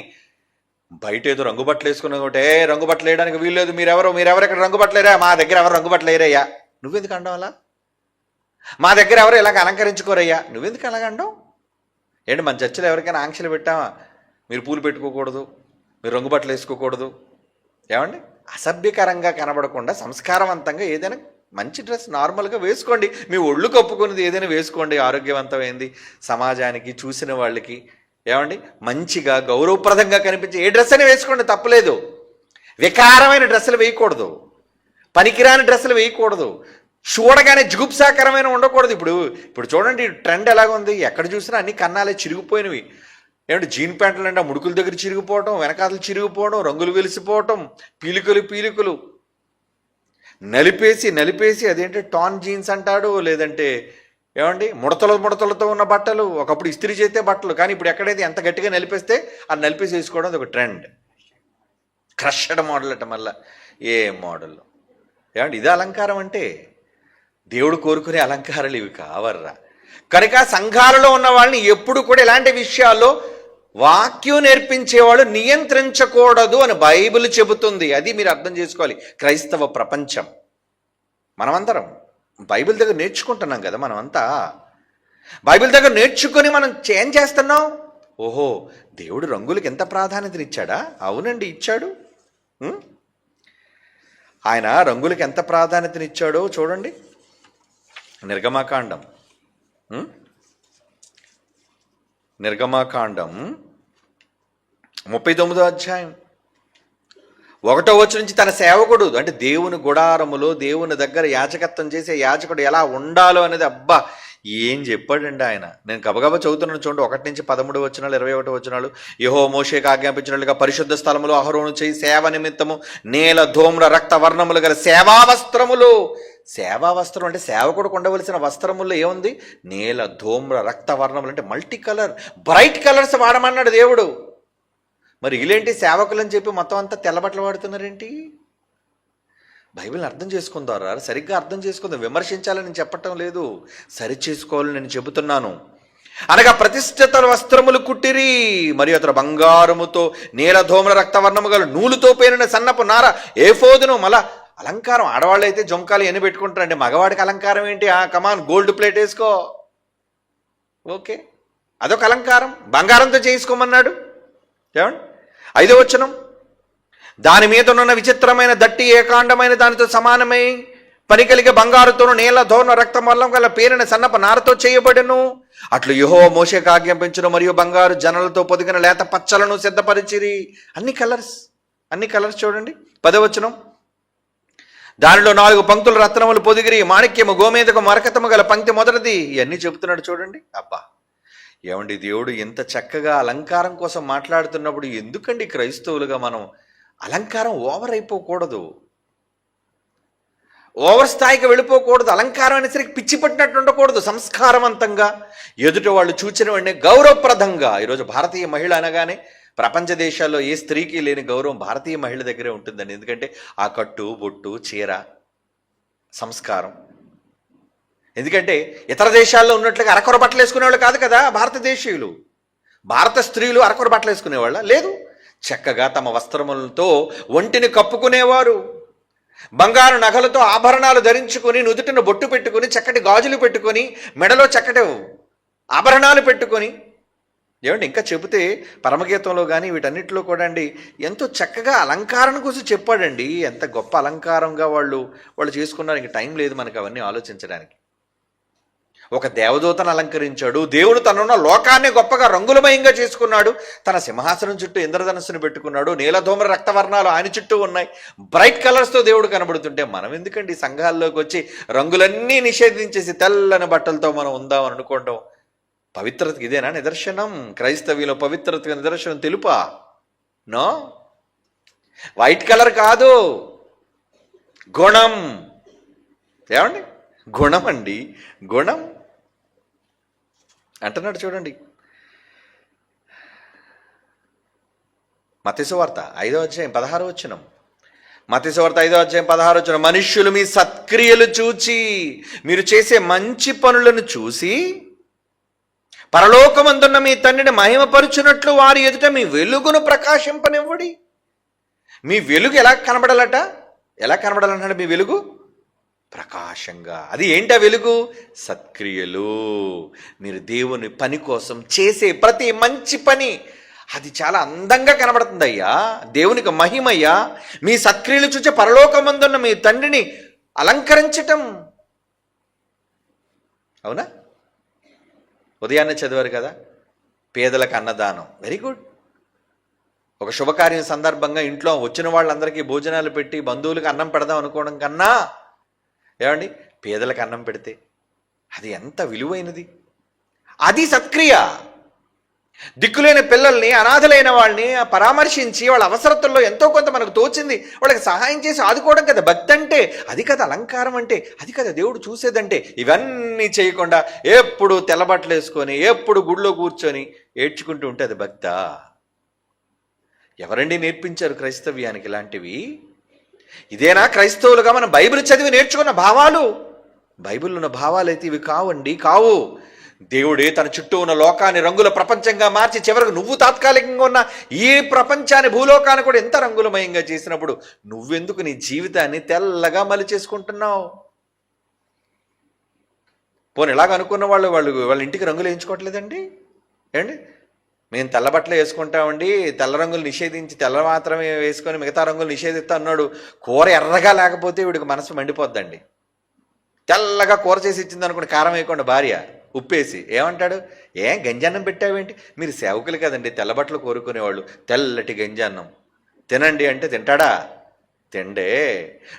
బయట ఏదో రంగుబట్టలు వేసుకున్న ఒకటే, రంగుబట్టలు వేయడానికి వీల్లేదు, మీరెవరు ఇక్కడ రంగుబట్టలేరా, మా దగ్గర ఎవరు రంగుబట్టలు వేయరయ్యా, నువ్వెందుకు అండం అలా? మా దగ్గర ఎవరు ఇలాగ అలంకరించుకోరయ్యా, నువ్వెందుకు అలాగ అండం? ఏంటి మన చర్చలో ఎవరికైనా ఆంక్షలు పెట్టామా? మీరు పూలు పెట్టుకోకూడదు, మీరు రంగుబట్టలు వేసుకోకూడదు, ఏమండి? అసభ్యకరంగా కనబడకుండా సంస్కారవంతంగా ఏదైనా మంచి డ్రెస్ నార్మల్గా వేసుకోండి. మీ ఒళ్ళు కప్పుకునేది ఏదైనా వేసుకోండి, ఆరోగ్యవంతమైంది, సమాజానికి చూసిన వాళ్ళకి ఏమండి మంచిగా గౌరవప్రదంగా కనిపించే ఏ డ్రెస్ అని వేసుకోండి, తప్పలేదు. వికారమైన డ్రెస్సులు వేయకూడదు, పనికిరాని డ్రెస్సులు వేయకూడదు, చూడగానే జుగుప్సాకరమైన ఉండకూడదు. ఇప్పుడు చూడండి ట్రెండ్ ఎలాగుంది, ఎక్కడ చూసినా అన్ని కన్నాలే చిరిగిపోయినవి. ఏమంటే జీన్ ప్యాంట్లు అంటే ముడుకుల దగ్గర చిరిగిపోవటం, వెనకాతలు చిరిగిపోవడం, రంగులు వెలిసిపోవటం, పీలికలు నలిపేసి అదేంటి టాన్ జీన్స్ అంటాడు, లేదంటే ఏమండి ముడతలతో ఉన్న బట్టలు. ఒకప్పుడు ఇస్త్రీ చేస్తే బట్టలు, కానీ ఇప్పుడు ఎక్కడైతే ఎంత గట్టిగా నలిపేస్తే అది నలిపేసి వేసుకోవడం అది ఒక ట్రెండ్. క్రష్డ్ మోడల్ అట మళ్ళా ఏ మోడల్. ఏమండి ఇది అలంకారం అంటే? దేవుడు కోరుకునే అలంకారాలు ఇవి కావర్రా. కనుక సంఘాలలో ఉన్న వాళ్ళని ఎప్పుడు కూడా ఇలాంటి విషయాల్లో వాక్యం నేర్పించేవాళ్ళు నియంత్రించకూడదు అని బైబిల్ చెబుతుంది. అది మీరు అర్థం చేసుకోవాలి. క్రైస్తవ ప్రపంచం మనమందరం బైబిల్ దగ్గర నేర్చుకుంటున్నాం కదా. మనమంతా బైబిల్ దగ్గర నేర్చుకొని మనం ఏం చేస్తున్నాం? ఓహో, దేవుడు రంగులకి ఎంత ప్రాధాన్యతనిచ్చాడా? అవునండి, ఇచ్చాడు. ఆయన రంగులకి ఎంత ప్రాధాన్యతనిచ్చాడో చూడండి. నిర్గమాకాండం 39వ అధ్యాయం 1వ వచనం నుంచి తన సేవకుడు అంటే దేవుని గుడారములో దేవుని దగ్గర యాజకత్వం చేసే యాజకుడు ఎలా ఉండాలో అనేది అబ్బా ఏం చెప్పాడండి ఆయన. నేను గబగబా చదువుతున్నాను చూడండి. 1 నుంచి 13 వచనాలు 21 వచనాలు. యెహోవా మోషేకు ఆజ్ఞాపించినట్లుగా పరిశుద్ధ స్థలములో అహరోను చేయి సేవ నిమిత్తము నీల ధూమ్ర రక్త వర్ణములు గల సేవా వస్త్రములు. సేవా వస్త్రం అంటే సేవకుడికి ఉండవలసిన వస్త్రముల్లో ఏముంది? నీల ధూమ్ర రక్త వర్ణములు అంటే మల్టీ కలర్, బ్రైట్ కలర్స్ వాడమన్నాడు దేవుడు. మరి వీళ్ళేంటి సేవకులని చెప్పి మొత్తం అంతా తెల్లబట్టలు వాడుతున్నారేంటి? బైబిల్ని అర్థం చేసుకుందారా, సరిగ్గా అర్థం చేసుకుందాం. విమర్శించాలని నేను చెప్పటం లేదు, సరి చేసుకోవాలని నేను చెబుతున్నాను. అనగా ప్రతిష్ఠిత వస్త్రములు కుట్టిరి, మరియు అతడు బంగారముతో నీలధూమ్ర రక్తవర్ణము గల నూలుతో పేరిన సన్నపు నార ఏఫోదును. మళ్ళా అలంకారం ఆడవాళ్ళు అయితే జొంకాలు ఎన్ని పెట్టుకుంటారండి, మగవాడికి అలంకారం ఏంటి? కమాన్ గోల్డ్ ప్లేట్ వేసుకో, ఓకే, అదొక అలంకారం. బంగారంతో చేసుకోమన్నాడు. ఏమండి 5వ వచనం, దాని మీద ఉన్న విచిత్రమైన దట్టి ఏకాండమైన దానితో సమానమై పని కలిగే బంగారుతోను నీల ధూమ్ర రక్తవర్ణం గల పేరిన సన్నప నారతో చేయబడెను. అట్లు యెహోవా మోషేకు ఆజ్ఞాపించును. మరియు బంగారు జనలతో పొదిగిన లేత పచ్చలను సిద్ధపరిచిరి. అన్ని కలర్స్ చూడండి. 10వ వచనం, దానిలో 4 పంక్తులు రత్నములు పొదిగిరి, మాణిక్యము, గోమేదకు, మరకతము గల పంక్తి మొదటిది. ఇవన్నీ చెబుతున్నాడు చూడండి. అబ్బా, ఏమండి, దేవుడు ఇంత చక్కగా అలంకారం కోసం మాట్లాడుతున్నప్పుడు ఎందుకండి క్రైస్తవులుగా మనం అలంకారం ఓవర్ అయిపోకూడదు, ఓవర్ స్థాయికి వెళ్ళిపోకూడదు. అలంకారం అనేసరికి పిచ్చి పట్టినట్టు ఉండకూడదు. సంస్కారవంతంగా ఎదుటి వాళ్ళు చూచిన వెంటనే గౌరవప్రదంగా. ఈరోజు భారతీయ మహిళ అనగానే ప్రపంచ దేశాల్లో ఏ స్త్రీకి లేని గౌరవం భారతీయ మహిళ దగ్గరే ఉంటుందండి. ఎందుకంటే ఆ కట్టు, బొట్టు, చీర, సంస్కారం. ఎందుకంటే ఇతర దేశాల్లో ఉన్నట్లుగా అరకొర బట్టలు వేసుకునేవాళ్ళు కాదు కదా భారతదేశీయులు. భారత స్త్రీలు అరకొర బట్టలు వేసుకునేవాళ్ళ లేదు. చక్కగా తమ వస్త్రములతో ఒంటిని కప్పుకునేవారు. బంగారు నగలతో ఆభరణాలు ధరించుకొని, నుదుటిన బొట్టు పెట్టుకొని, చక్కటి గాజులు పెట్టుకొని, మెడలో చక్కటి ఆభరణాలు పెట్టుకొని. ఏమండి, ఇంకా చెబితే పరమగీతంలో కానీ వీటన్నిటిలో కూడా అండి ఎంతో చక్కగా అలంకారం కోసం చెప్పాడండి. ఎంత గొప్ప అలంకారంగా వాళ్ళు చేసుకున్నారు. ఇంక టైం లేదు మనకు అవన్నీ ఆలోచించడానికి. ఒక దేవదూతను అలంకరించాడు. దేవుడు తనున్న లోకాన్ని గొప్పగా రంగులమయంగా చేసుకున్నాడు. తన సింహాసనం చుట్టూ ఇంద్రధనస్సును పెట్టుకున్నాడు. నీలధూమ్ర రక్తవర్ణాలు ఆయన చుట్టూ ఉన్నాయి. బ్రైట్ కలర్స్తో దేవుడు కనబడుతుంటే మనం ఎందుకండి సంఘాల్లోకి వచ్చి రంగులన్నీ నిషేధించేసి తెల్లని బట్టలతో మనం ఉందామని అనుకోవడం? పవిత్రతకి ఇదేనా నిదర్శనం? క్రైస్తవ్యంలో పవిత్రతకి నిదర్శనం తెలుపా? నో, వైట్ కలర్ కాదు, గుణం. ఏమండి, గుణం అండి, గుణం అంటున్నాడు చూడండి. మత్తయి సువార్త 5వ అధ్యాయం 16వ వచనం. మత్తయి సువార్త 5వ అధ్యాయం 16వ వచనం. మనుష్యులు మీ సత్క్రియలు చూచి, మీరు చేసే మంచి పనులను చూసి పరలోకమందున్న మీ తండ్రిని మహిమపరుచున్నట్లు వారి ఎదుట మీ వెలుగును ప్రకాశింపనివ్వడి. మీ వెలుగు ఎలా కనబడాలట? ఎలా కనబడాలన్నాడు? మీ వెలుగు ప్రకాశంగా. అది ఏంటా వెలుగు? సత్క్రియలు. మీరు దేవుని పని కోసం చేసే ప్రతి మంచి పని అది చాలా అందంగా కనబడుతుందయ్యా, దేవునికి మహిమయ్యా. మీ సత్క్రియలు చూచే పరలోకమందున్న మీ తండ్రిని అలంకరించటం. అవునా? ఉదయాన్నే చదివారు కదా, పేదలకు అన్నదానం. Very good. ఒక శుభకార్యం సందర్భంగా ఇంట్లో వచ్చిన వాళ్ళందరికీ భోజనాలు పెట్టి బంధువులకు అన్నం పెడదాం అనుకోవడం కన్నా ఏమండి పేదలకు అన్నం పెడితే అది ఎంత విలువైనది. అది సత్క్రియ. దిక్కులేని పిల్లల్ని, అనాథలైన వాళ్ళని పరామర్శించి వాళ్ళ అవసరతల్లో ఎంతో కొంత మనకు తోచింది వాళ్ళకి సహాయం చేసి ఆదుకోవడం కదా భక్తి అంటే. అది కదా అలంకారం అంటే. అది కదా దేవుడు చూసేదంటే. ఇవన్నీ చేయకుండా ఎప్పుడు తెల్లబట్టలు వేసుకొని ఎప్పుడు గుడిలో కూర్చొని ఏడ్చుకుంటూ ఉంటే అది భక్తా? ఎవరండి నేర్పించారు క్రైస్తవ్యానికి ఇలాంటివి? ఇదేనా క్రైస్తవులుగా మనం బైబిల్ చదివి నేర్చుకున్న భావాలు? బైబిల్లో ఉన్న భావాలు అయితే ఇవి కావండి, కావు. దేవుడే తన చుట్టూ ఉన్న లోకాన్ని రంగుల ప్రపంచంగా మార్చి చివరికి నువ్వు తాత్కాలికంగా ఉన్న ఈ ప్రపంచాన్ని, భూలోకాన్ని కూడా ఎంత రంగులమయంగా చేసినప్పుడు నువ్వెందుకు నీ జీవితాన్ని తెల్లగా మలి చేసుకుంటున్నావు? పోనీ ఇలాగ అనుకున్న వాళ్ళ ఇంటికి రంగులు వేయించుకోవట్లేదండి. ఏండి, మేము తెల్ల బట్టలు వేసుకుంటామండి, తెల్ల రంగులు నిషేధించి తెల్ల మాత్రమే వేసుకొని మిగతా రంగులు నిషేధిస్తా అన్నాడు. కూర ఎర్రగా లేకపోతే వీడికి మనసు మండిపోద్దండి. తెల్లగా కూర చేసి ఇచ్చింది అనుకోండి, కారం వేయకుండా భార్య ఉప్పేసి ఏమంటాడు? గంజాన్నం పెట్టావేంటి? మీరు సేవకులు కదండి, తెల్లబట్టలు కోరుకునేవాళ్ళు. తెల్లటి గంజాన్నం తినండి అంటే తింటాడా? తిండే.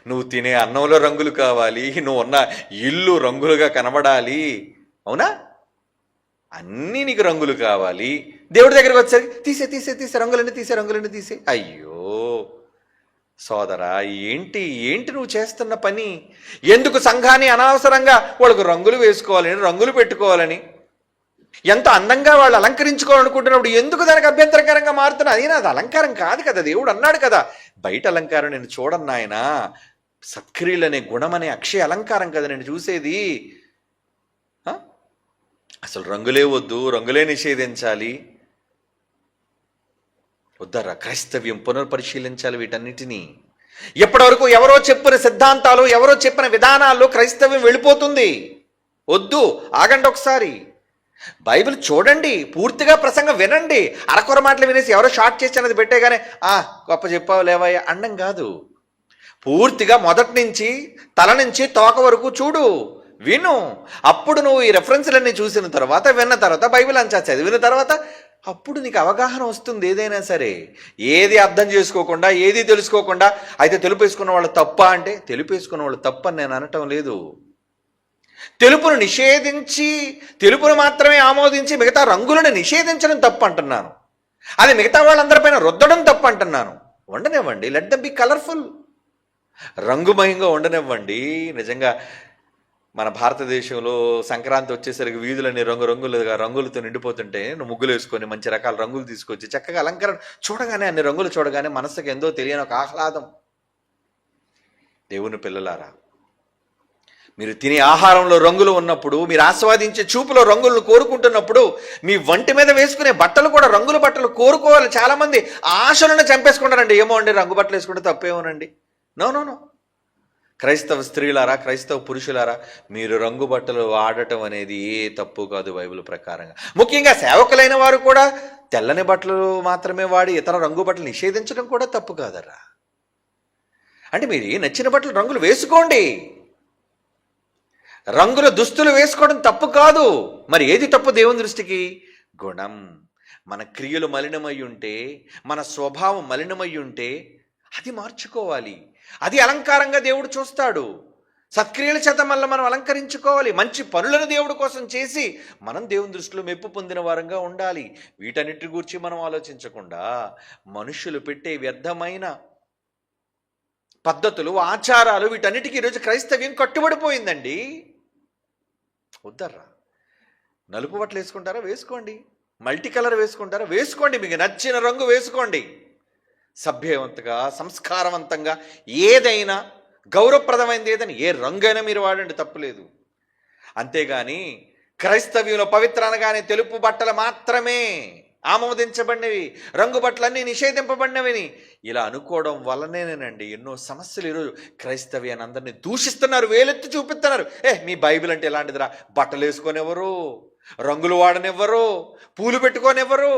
నువ్వు తినే అన్నంలో రంగులు కావాలి, నువ్వు ఉన్న ఇల్లు రంగులుగా కనబడాలి. అవునా? అన్నీ నీకు రంగులు కావాలి. దేవుడి దగ్గరికి వచ్చేసరికి తీసే రంగులన్నీ తీసే. అయ్యో సోదరా, ఏంటి నువ్వు చేస్తున్న పని? ఎందుకు సంఘాన్ని అనవసరంగా వాళ్ళకు రంగులు వేసుకోవాలని, రంగులు పెట్టుకోవాలని, ఎంతో అందంగా వాళ్ళు అలంకరించుకోవాలనుకుంటున్నప్పుడు ఎందుకు దానికి అభ్యంతరకరంగా మారుతున్నా? అది నాది అలంకారం కాదు కదా. దేవుడు అన్నాడు కదా, బయట అలంకారం నేను చూడను ఆయన, సత్క్రియలు అనే గుణం అనే అక్షయ అలంకారం కదా నేను చూసేది. అసలు రంగులే వద్దు, రంగులే నిషేధించాలి. వద్దరా, క్రైస్తవ్యం పునర్పరిశీలించాలి వీటన్నిటినీ. ఎప్పటి వరకు ఎవరో చెప్పిన సిద్ధాంతాలు, ఎవరో చెప్పిన విధానాల్లో క్రైస్తవ్యం వెళ్ళిపోతుంది. వద్దు, ఆగండి ఒకసారి. బైబిల్ చూడండి, పూర్తిగా ప్రసంగం వినండి. అరకొర మాటలు వినేసి ఎవరో షార్ట్ చేసి అన్నది పెట్టేగానే గొప్ప చెప్పావు లేవయ్యా అండం కాదు. పూర్తిగా మొదటి నుంచి తల నుంచి తోక వరకు చూడు, విను. అప్పుడు నువ్వు ఈ రెఫరెన్స్లన్నీ చూసిన తర్వాత, విన్న తర్వాత, బైబిల్ అంతా చదివిన తర్వాత అప్పుడు నీకు అవగాహన వస్తుంది. ఏదైనా సరే ఏది అర్థం చేసుకోకుండా, ఏది తెలుసుకోకుండా అయితే తెలుపేసుకున్న వాళ్ళు తప్ప అంటే, తెలుపేసుకున్న వాళ్ళు తప్ప అని నేను అనటం లేదు. తెలుపును నిషేధించి, తెలుపును మాత్రమే ఆమోదించి మిగతా రంగులను నిషేధించడం తప్పు అంటున్నాను. అది మిగతా వాళ్ళందరిపైన రుద్దడం తప్పు అంటున్నాను. ఉండనివ్వండి, లెట్ దెమ్ బి కలర్ఫుల్, రంగుమయంగా ఉండనివ్వండి. నిజంగా మన భారతదేశంలో సంక్రాంతి వచ్చేసరికి వీధులన్నీ రంగులతో నిండిపోతుంటే, నువ్వు ముగ్గులు వేసుకొని మంచి రకాల రంగులు తీసుకొచ్చి చక్కగా అలంకరణ చూడగానే, అన్ని రంగులు చూడగానే మనసుకు ఎంతో తెలియని ఒక ఆహ్లాదం. దేవుని పిల్లలారా, మీరు తినే ఆహారంలో రంగులు ఉన్నప్పుడు, మీరు ఆస్వాదించే చూపులో రంగులను కోరుకుంటున్నప్పుడు, మీ వంటి మీద వేసుకునే బట్టలు కూడా రంగుల బట్టలు కోరుకోవాలి. చాలామంది ఆశలను చంపేసుకుంటారండి. ఏమో అండి, రంగు బట్టలు వేసుకుంటే తప్పేమోనండి. No no no. క్రైస్తవ స్త్రీలారా, క్రైస్తవ పురుషులారా, మీరు రంగు బట్టలు వాడటం అనేది ఏ తప్పు కాదు బైబిల్ ప్రకారంగా. ముఖ్యంగా సేవకులైన వారు కూడా తెల్లని బట్టలు మాత్రమే వాడి ఇతర రంగు బట్టలు నిషేధించడం కూడా తప్పు కాదరా. అంటే మీరు నచ్చిన బట్టలు రంగులు వేసుకోండి, రంగుల దుస్తులు వేసుకోవడం తప్పు కాదు. మరి ఏది తప్పు దేవుని దృష్టికి? గుణం. మన క్రియలు మలినమై ఉంటే, మన స్వభావం మలినమై ఉంటే అది మార్చుకోవాలి. అది అలంకారంగా దేవుడు చూస్తాడు. సత్క్రియల చేత మళ్ళీ మనం అలంకరించుకోవాలి. మంచి పనులను దేవుడి కోసం చేసి మనం దేవుని దృష్టిలో మెప్పు పొందిన వారంగా ఉండాలి. వీటన్నిటి గురించి మనం ఆలోచించకుండా మనుషులు పెట్టే వ్యర్థమైన పద్ధతులు, ఆచారాలు, వీటన్నిటికీ ఈరోజు క్రైస్తవ్యం కట్టుబడిపోయిందండి. వద్దర్రా. నలుపు బట్టలు వేసుకుంటారా? వేసుకోండి. మల్టీ కలర్ వేసుకుంటారా? వేసుకోండి. మీకు నచ్చిన రంగు వేసుకోండి. సభ్యవంతంగా, సంస్కారవంతంగా, ఏదైనా గౌరవప్రదమైనది ఏదని ఏ రంగు అయినా మీరు వాడండి, తప్పులేదు. అంతేగాని క్రైస్తవ్యంలో పవిత్ర అనగానే తెలుపు బట్టలు మాత్రమే ఆమోదించబడినవి, రంగు బట్టలన్నీ నిషేధింపబడినవి ఇలా అనుకోవడం వల్లనేనండి ఎన్నో సమస్యలు ఈరోజు క్రైస్తవ్యాన్ని అందరినీ దూషిస్తున్నారు, వేలెత్తి చూపిస్తున్నారు. మీ బైబిల్ అంటే ఎలాంటిదిరా? బట్టలు వేసుకొనివ్వరు, రంగులు వాడనివ్వరు, పూలు పెట్టుకోనివ్వరు,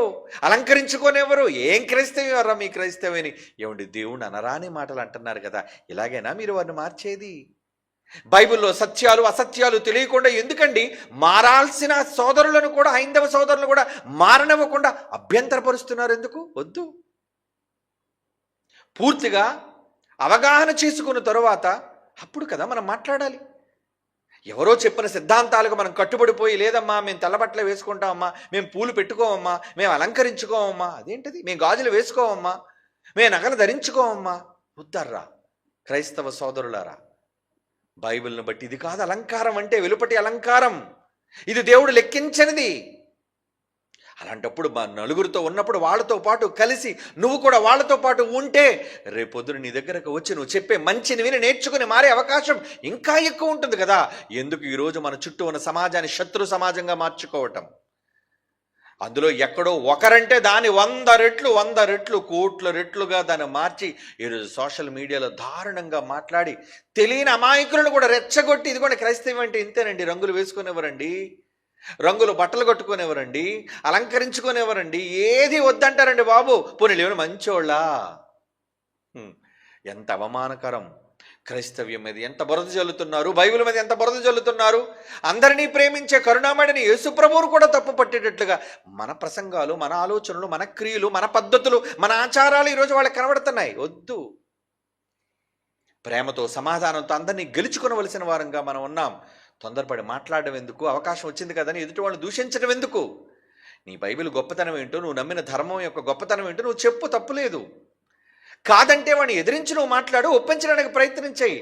అలంకరించుకోనివ్వరు. ఏం క్రైస్తవ్యం రా మీ క్రైస్తవ్యని? ఏమండి, దేవుణ్ణి అనరాని మాటలు అంటున్నారు కదా. ఇలాగైనా మీరు వారిని మార్చేది? బైబిల్లో సత్యాలు అసత్యాలు తెలియకుండా ఎందుకండి మారాల్సిన సోదరులను కూడా, హైందవ సోదరులను కూడా మారనివ్వకుండా అభ్యంతరపరుస్తున్నారు? ఎందుకు? వద్దు. పూర్తిగా అవగాహన చేసుకున్న తరువాత అప్పుడు కదా మనం మాట్లాడాలి. ఎవరో చెప్పిన సిద్ధాంతాలకు మనం కట్టుబడిపోయి, లేదమ్మా మేము తెల్లబట్టలే వేసుకుంటామమ్మా, మేము పూలు పెట్టుకోమమ్మా, మేము అలంకరించుకోమమ్మా, అదేంటిది, మేము గాజులు వేసుకోమమ్మా, మేము నగలు ధరించుకోమమ్మా, వద్దర్రా క్రైస్తవ సోదరులారా. బైబిల్ను బట్టి ఇది కాదు అలంకారం అంటే, వెలుపటి అలంకారం. ఇది దేవుడు లెక్కించనిది. అలాంటప్పుడు మా నలుగురితో ఉన్నప్పుడు వాళ్ళతో పాటు కలిసి నువ్వు కూడా వాళ్ళతో పాటు ఉంటే రేపొద్దున నీ దగ్గరకు వచ్చి నువ్వు చెప్పే మంచిని విని నేర్చుకుని మారే అవకాశం ఇంకా ఎక్కువ ఉంటుంది కదా. ఎందుకు ఈరోజు మన చుట్టూ ఉన్న సమాజాన్ని శత్రు సమాజంగా మార్చుకోవటం? అందులో ఎక్కడో ఒకరంటే దాన్ని 100 రెట్లు కోట్ల రెట్లుగా దాన్ని మార్చి ఈరోజు సోషల్ మీడియాలో దారుణంగా మాట్లాడి తెలియని అమాయకులను కూడా రెచ్చగొట్టి, ఇదిగోండి క్రైస్తవం అంటే ఇంతేనండి, రంగులు వేసుకునేవారండి, రంగులు బట్టలు కట్టుకునేవారండి, అలంకరించుకునేవారండి, ఏది వద్దంటారండి బాబు. పోనీ లేవని మంచోళ్ళా? ఎంత అవమానకరం. క్రైస్తవ్యం మీద ఎంత బురద జల్లుతున్నారు, బైబిల్ మీద ఎంత బురద జల్లుతున్నారు. అందరినీ ప్రేమించే కరుణామయుడైన యేసుప్రభువును కూడా తప్పు పట్టేటట్లుగా మన ప్రసంగాలు, మన ఆలోచనలు, మన క్రియలు, మన పద్ధతులు, మన ఆచారాలు ఈరోజు వాళ్ళకి కనబడుతున్నాయి. వద్దు. ప్రేమతో, సమాధానంతో అందరినీ గెలుచుకొనవలసిన వారంగా మనం ఉన్నాం. తొందరపడి మాట్లాడడం ఎందుకు? అవకాశం వచ్చింది కదని ఎదుటి వాళ్ళని దూషించడం ఎందుకు? నీ బైబిల్ గొప్పతనం ఏంటో, నువ్వు నమ్మిన ధర్మం యొక్క గొప్పతనం ఏంటో నువ్వు చెప్పు, తప్పులేదు. కాదంటే వాడిని ఎదిరించి నువ్వు మాట్లాడు, ఒప్పించడానికి ప్రయత్నించేయి.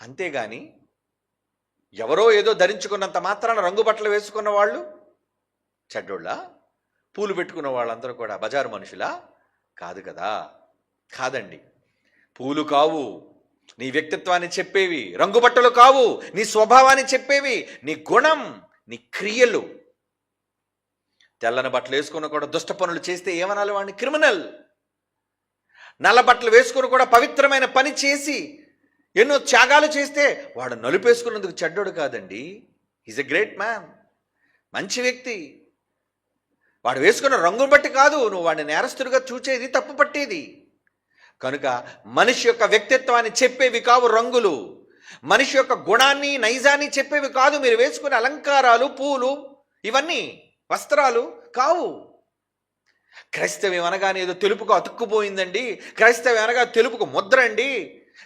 అంతేగాని ఎవరో ఏదో ధరించుకున్నంత మాత్రాన రంగు బట్టలు వేసుకున్న వాళ్ళు చెడ్డోళ్ళ? పూలు పెట్టుకున్న వాళ్ళందరూ కూడా బజారు మనుషులా? కాదు కదా. కాదండి. పూలు కావు నీ వ్యక్తిత్వాన్ని చెప్పేవి, రంగుబట్టలు కావు నీ స్వభావాన్ని చెప్పేవి, నీ గుణం, నీ క్రియలు. తెల్లని బట్టలు వేసుకుని కూడా దుష్ట పనులు చేస్తే ఏమనాలి వాడిని? క్రిమినల్. నల్ల బట్టలు వేసుకుని కూడా పవిత్రమైన పని చేసి ఎన్నో త్యాగాలు చేస్తే వాడు నలుపేసుకున్నందుకు చెడ్డోడు కాదండి. ఈజ్ ఎ గ్రేట్ మ్యాన్, మంచి వ్యక్తి. వాడు వేసుకున్న రంగును బట్టి కాదు నువ్వు వాడిని నేరస్తుడిగా చూచేది, తప్పు పట్టేది. కనుక మనిషి యొక్క వ్యక్తిత్వాన్ని చెప్పేవి కావు రంగులు, మనిషి యొక్క గుణాన్ని, నైజాన్ని చెప్పేవి కాదు మీరు వేసుకునే అలంకారాలు, పూలు, ఇవన్నీ వస్త్రాలు కావు. క్రైస్తవ్యం అనగానే ఏదో తెలుపుకు అతుక్కుపోయిందండి, క్రైస్తవ్యం అనగా తెలుపుకు ముద్ర అండి,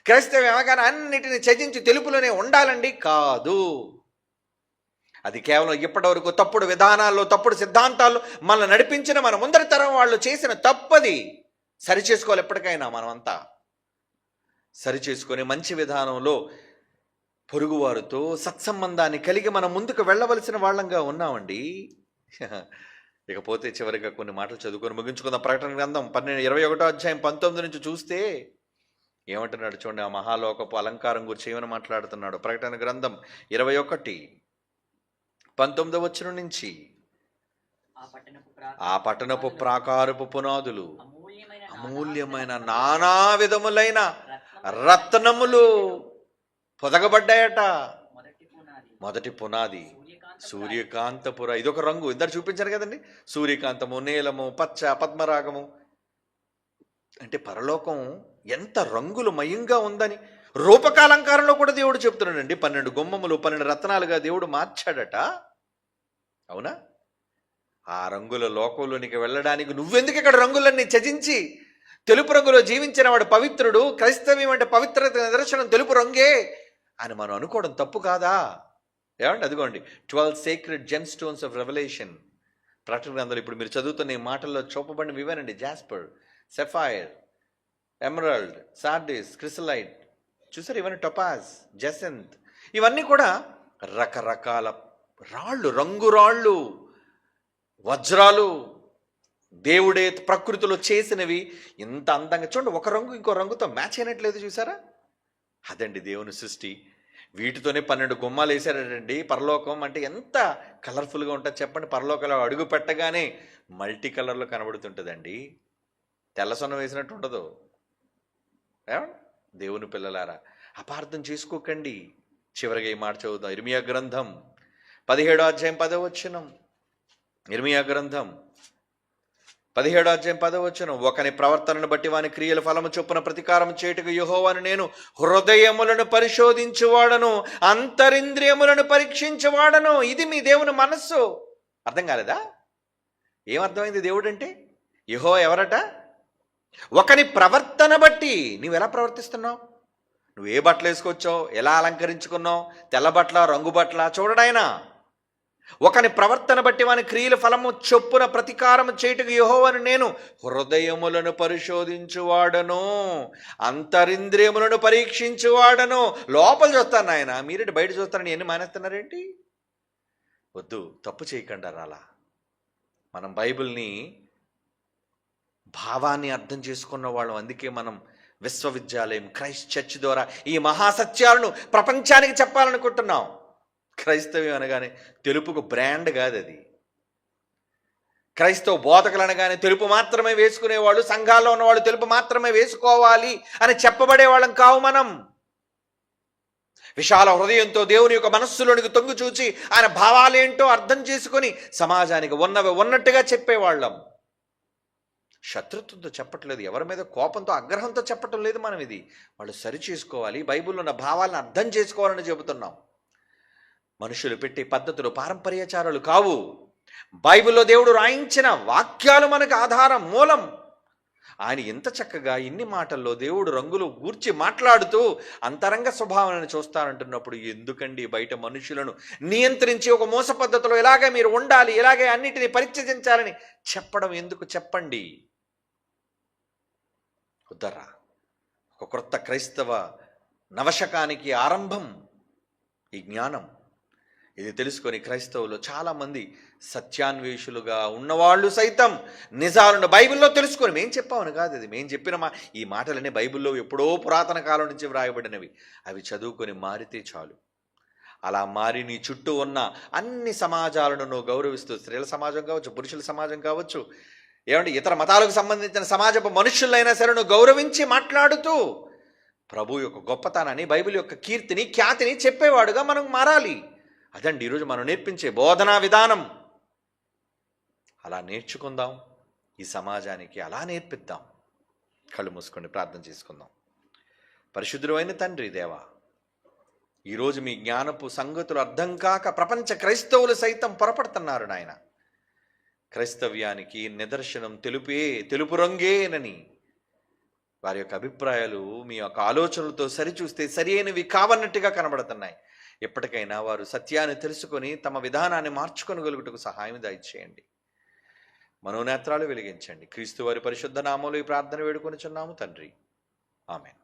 క్రైస్తవ్యం అనగానే అన్నిటిని త్యజించి తెలుపులోనే ఉండాలండి. కాదు. అది కేవలం ఇప్పటివరకు తప్పుడు విధానాల్లో, తప్పుడు సిద్ధాంతాల్లో మనల్ని నడిపించిన మన ముందరి తరం వాళ్ళు చేసిన తప్పది. సరిచేసుకోవాలి. ఎప్పటికైనా మనమంతా సరిచేసుకొని మంచి విధానంలో పొరుగువారితో సత్సంబంధాన్ని కలిగి మనం ముందుకు వెళ్ళవలసిన వాళ్ళంగా ఉన్నామండి. ఇకపోతే చివరిగా కొన్ని మాటలు చదువుకొని ముగించుకుందాం. ప్రకటన గ్రంథం 21వ అధ్యాయం 19 నుంచి చూస్తే ఏమంటున్నాడు చూడండి. ఆ మహాలోకపు అలంకారం గురించి ఏమైనా మాట్లాడుతున్నాడు. ప్రకటన గ్రంథం 21:19 నుంచి, ఆ పట్టణపు ప్రాకారపు పునాదులు అమూల్యమైన నానా విధములైన రత్నములు పొదగబడ్డాయట. మొదటి పునాది సూర్యకాంతపుర. ఇదొక రంగు ఇద్దరు చూపించారు కదండి. సూర్యకాంతము, నీలము, పచ్చ, పద్మరాగము. అంటే పరలోకం ఎంత రంగులు మయంగా ఉందని రూపకాలంకారంలో కూడా దేవుడు చెప్తున్నాడండి. 12 గుమ్మములు 12 రత్నాలుగా దేవుడు మార్చాడట. అవునా? ఆ రంగుల లోకంలోనికి వెళ్ళడానికి నువ్వెందుకు ఇక్కడ రంగులన్నీ త్యజించి తెలుపు రంగులో జీవించిన వాడు పవిత్రుడు, క్రైస్తవ్యం అంటే పవిత్రత నిదర్శనం తెలుపు రంగే అని మనం అనుకోవడం తప్పు కాదా? ఏమండి? అదిగోండి 12 secret gem stones of revolution. ప్రకటన గ్రంథంలో ఇప్పుడు మీరు చదువుతున్న ఈ మాటల్లో చూపబడిన వివరండి. జాస్పర్, సెఫైర్, ఎమరాల్డ్, సార్డిస్, క్రిసలైట్, చూసారు? ఇవన్నీ టొపాజ్, జెసంత్, ఇవన్నీ కూడా రకరకాల రాళ్ళు, రంగురాళ్ళు, వజ్రాలు, దేవుడే ప్రకృతిలో చేసినవి. ఇంత అందంగా చూడండి. ఒక రంగు ఇంకో రంగుతో మ్యాచ్ అయినట్లేదు, చూసారా? అదండి దేవుని సృష్టి. వీటితోనే 12 గుమ్మాలు వేసాడండి. పరలోకం అంటే ఎంత కలర్ఫుల్గా ఉంటుంది చెప్పండి. పరలోకంలో అడుగు పెట్టగానే మల్టీ కలర్లో కనబడుతుంటుందండి. తెల్లసొన్న వేసినట్టు ఉండదు. దేవుని పిల్లలారా, అపార్థం చేసుకోకండి. చివరిగా ఈ మాట చదువుదాం. ఇర్మియా గ్రంథం 17వ అధ్యాయం 10వ వచనం. ఇర్మియా గ్రంథం 17వ అధ్యాయం 10వ వచనం. ఒకని ప్రవర్తనను బట్టి వాని క్రియల ఫలము చొప్పున ప్రతీకారం చేయుటకు యెహోవాను నేను హృదయములను పరిశోధించువాడను, అంతరింద్రియములను పరీక్షించువాడను. ఇది మీ దేవుని మనస్సు. అర్థం కాలేదా? ఏమర్థమైంది దేవుడు అంటే? యెహోవా ఎవరట? ఒకని ప్రవర్తన బట్టి. నువ్వు ఎలా ప్రవర్తిస్తున్నావు, నువ్వు ఏ బట్టలు వేసుకొచ్చావు, ఎలా అలంకరించుకున్నావు, తెల్ల బట్టల, రంగు బట్టల, చూడడాయనా. ఒకని ప్రవర్తన బట్టి వాని క్రియల ఫలము చొప్పున ప్రతీకారం చేయుటకు యెహోవాను నేను హృదయములను పరిశోధించువాడను, అంతరింద్రియములను పరీక్షించువాడను. లోపల చూస్తాను ఆయన, మీరేంటి బయట చూస్తారని ఎన్ని మానేస్తున్నారేంటి? వద్దు, తప్పు చేయకుండా రాలా. మనం బైబిల్ని భావాన్ని అర్థం చేసుకున్న వాళ్ళం. అందుకే మనం విశ్వవిద్యాలయం, క్రైస్ట్ చర్చ్ ద్వారా ఈ మహాసత్యాలను ప్రపంచానికి చెప్పాలనుకుంటున్నాం. క్రైస్తవ్యం అనగానే తెలుపుకు బ్రాండ్ కాదు అది. క్రైస్తవ బోధకులు అనగానే తెలుపు మాత్రమే వేసుకునేవాళ్ళు, సంఘాల్లో ఉన్నవాళ్ళు తెలుపు మాత్రమే వేసుకోవాలి అని చెప్పబడే వాళ్ళం కావు మనం. విశాల హృదయంతో దేవుని యొక్క మనస్సులోనికి తొంగి చూచి ఆయన భావాలేంటో అర్థం చేసుకొని సమాజానికి ఉన్నవి ఉన్నట్టుగా చెప్పేవాళ్ళం. శత్రుత్వంతో చెప్పట్లేదు, ఎవరి మీద కోపంతో ఆగ్రహంతో చెప్పటం లేదు మనం. ఇది వాళ్ళు సరి చేసుకోవాలి, బైబిల్లో ఉన్న భావాలను అర్థం చేసుకోవాలని చెబుతున్నాం. మనుషులు పెట్టే పద్ధతులు పారంపర్యాచారాలు కావు. బైబిల్లో దేవుడు రాయించిన వాక్యాలు మనకు ఆధారం, మూలం. ఆయన ఎంత చక్కగా ఇన్ని మాటల్లో దేవుడు రంగులు గూర్చి మాట్లాడుతూ అంతరంగ స్వభావాన్ని చూస్తానంటున్నప్పుడు ఎందుకండి బయట మనుషులను నియంత్రించి ఒక మోస పద్ధతిలో ఇలాగే మీరు ఉండాలి, ఇలాగే అన్నిటినీ పరిత్యజించాలని చెప్పడం ఎందుకు చెప్పండి? ఉద్దరా. ఒక క్రొత్త క్రైస్తవ నవశకానికి ఆరంభం ఈ జ్ఞానం. ఇది తెలుసుకొని క్రైస్తవులు చాలామంది సత్యాన్వేషులుగా ఉన్నవాళ్ళు సైతం నిజాలను బైబిల్లో తెలుసుకొని, మేము చెప్పామని కాదు, ఇది మేము చెప్పిన ఈ మాటలన్నీ బైబిల్లో ఎప్పుడో పురాతన కాలం నుంచి వ్రాయబడినవి. అవి చదువుకొని మారితే చాలు. అలా మారి నీ చుట్టూ ఉన్న అన్ని సమాజాలను నువ్వు గౌరవిస్తూ, స్త్రీల సమాజం కావచ్చు, పురుషుల సమాజం కావచ్చు, ఏమంటే ఇతర మతాలకు సంబంధించిన సమాజపు మనుషులైనా సరే నువ్వు గౌరవించి మాట్లాడుతూ ప్రభు యొక్క గొప్పతనాన్ని, బైబిల్ యొక్క కీర్తిని, ఖ్యాతిని చెప్పేవాడుగా మనం మారాలి. అదండి ఈరోజు మనం నేర్పించే బోధనా విధానం. అలా నేర్చుకుందాం, ఈ సమాజానికి అలా నేర్పిద్దాం. కళ్ళు మూసుకొని ప్రార్థన చేసుకుందాం. పరిశుద్ధుడు అయిన తండ్రి దేవా, ఈరోజు మీ జ్ఞానపు సంగతులు అర్థం కాక ప్రపంచ క్రైస్తవులు సైతం పొరపడుతున్నారు నాయన. క్రైస్తవ్యానికి నిదర్శనం తెలుపు రంగేనని వారి యొక్క అభిప్రాయాలు మీ యొక్క ఆలోచనలతో సరిచూస్తే సరి అయినవి కావన్నట్టుగా కనబడుతున్నాయి. ఎప్పటికైనా వారు సత్యాన్ని తెలుసుకొని తమ విధానాన్ని మార్చుకొనగలుగుటకు సహాయం దయచేయండి. మనోనేత్రాలు వెలిగించండి. క్రీస్తు వారి పరిశుద్ధ నామములో ఈ ప్రార్థన వేడుకొనుచున్నాము తండ్రి. ఆమేన్.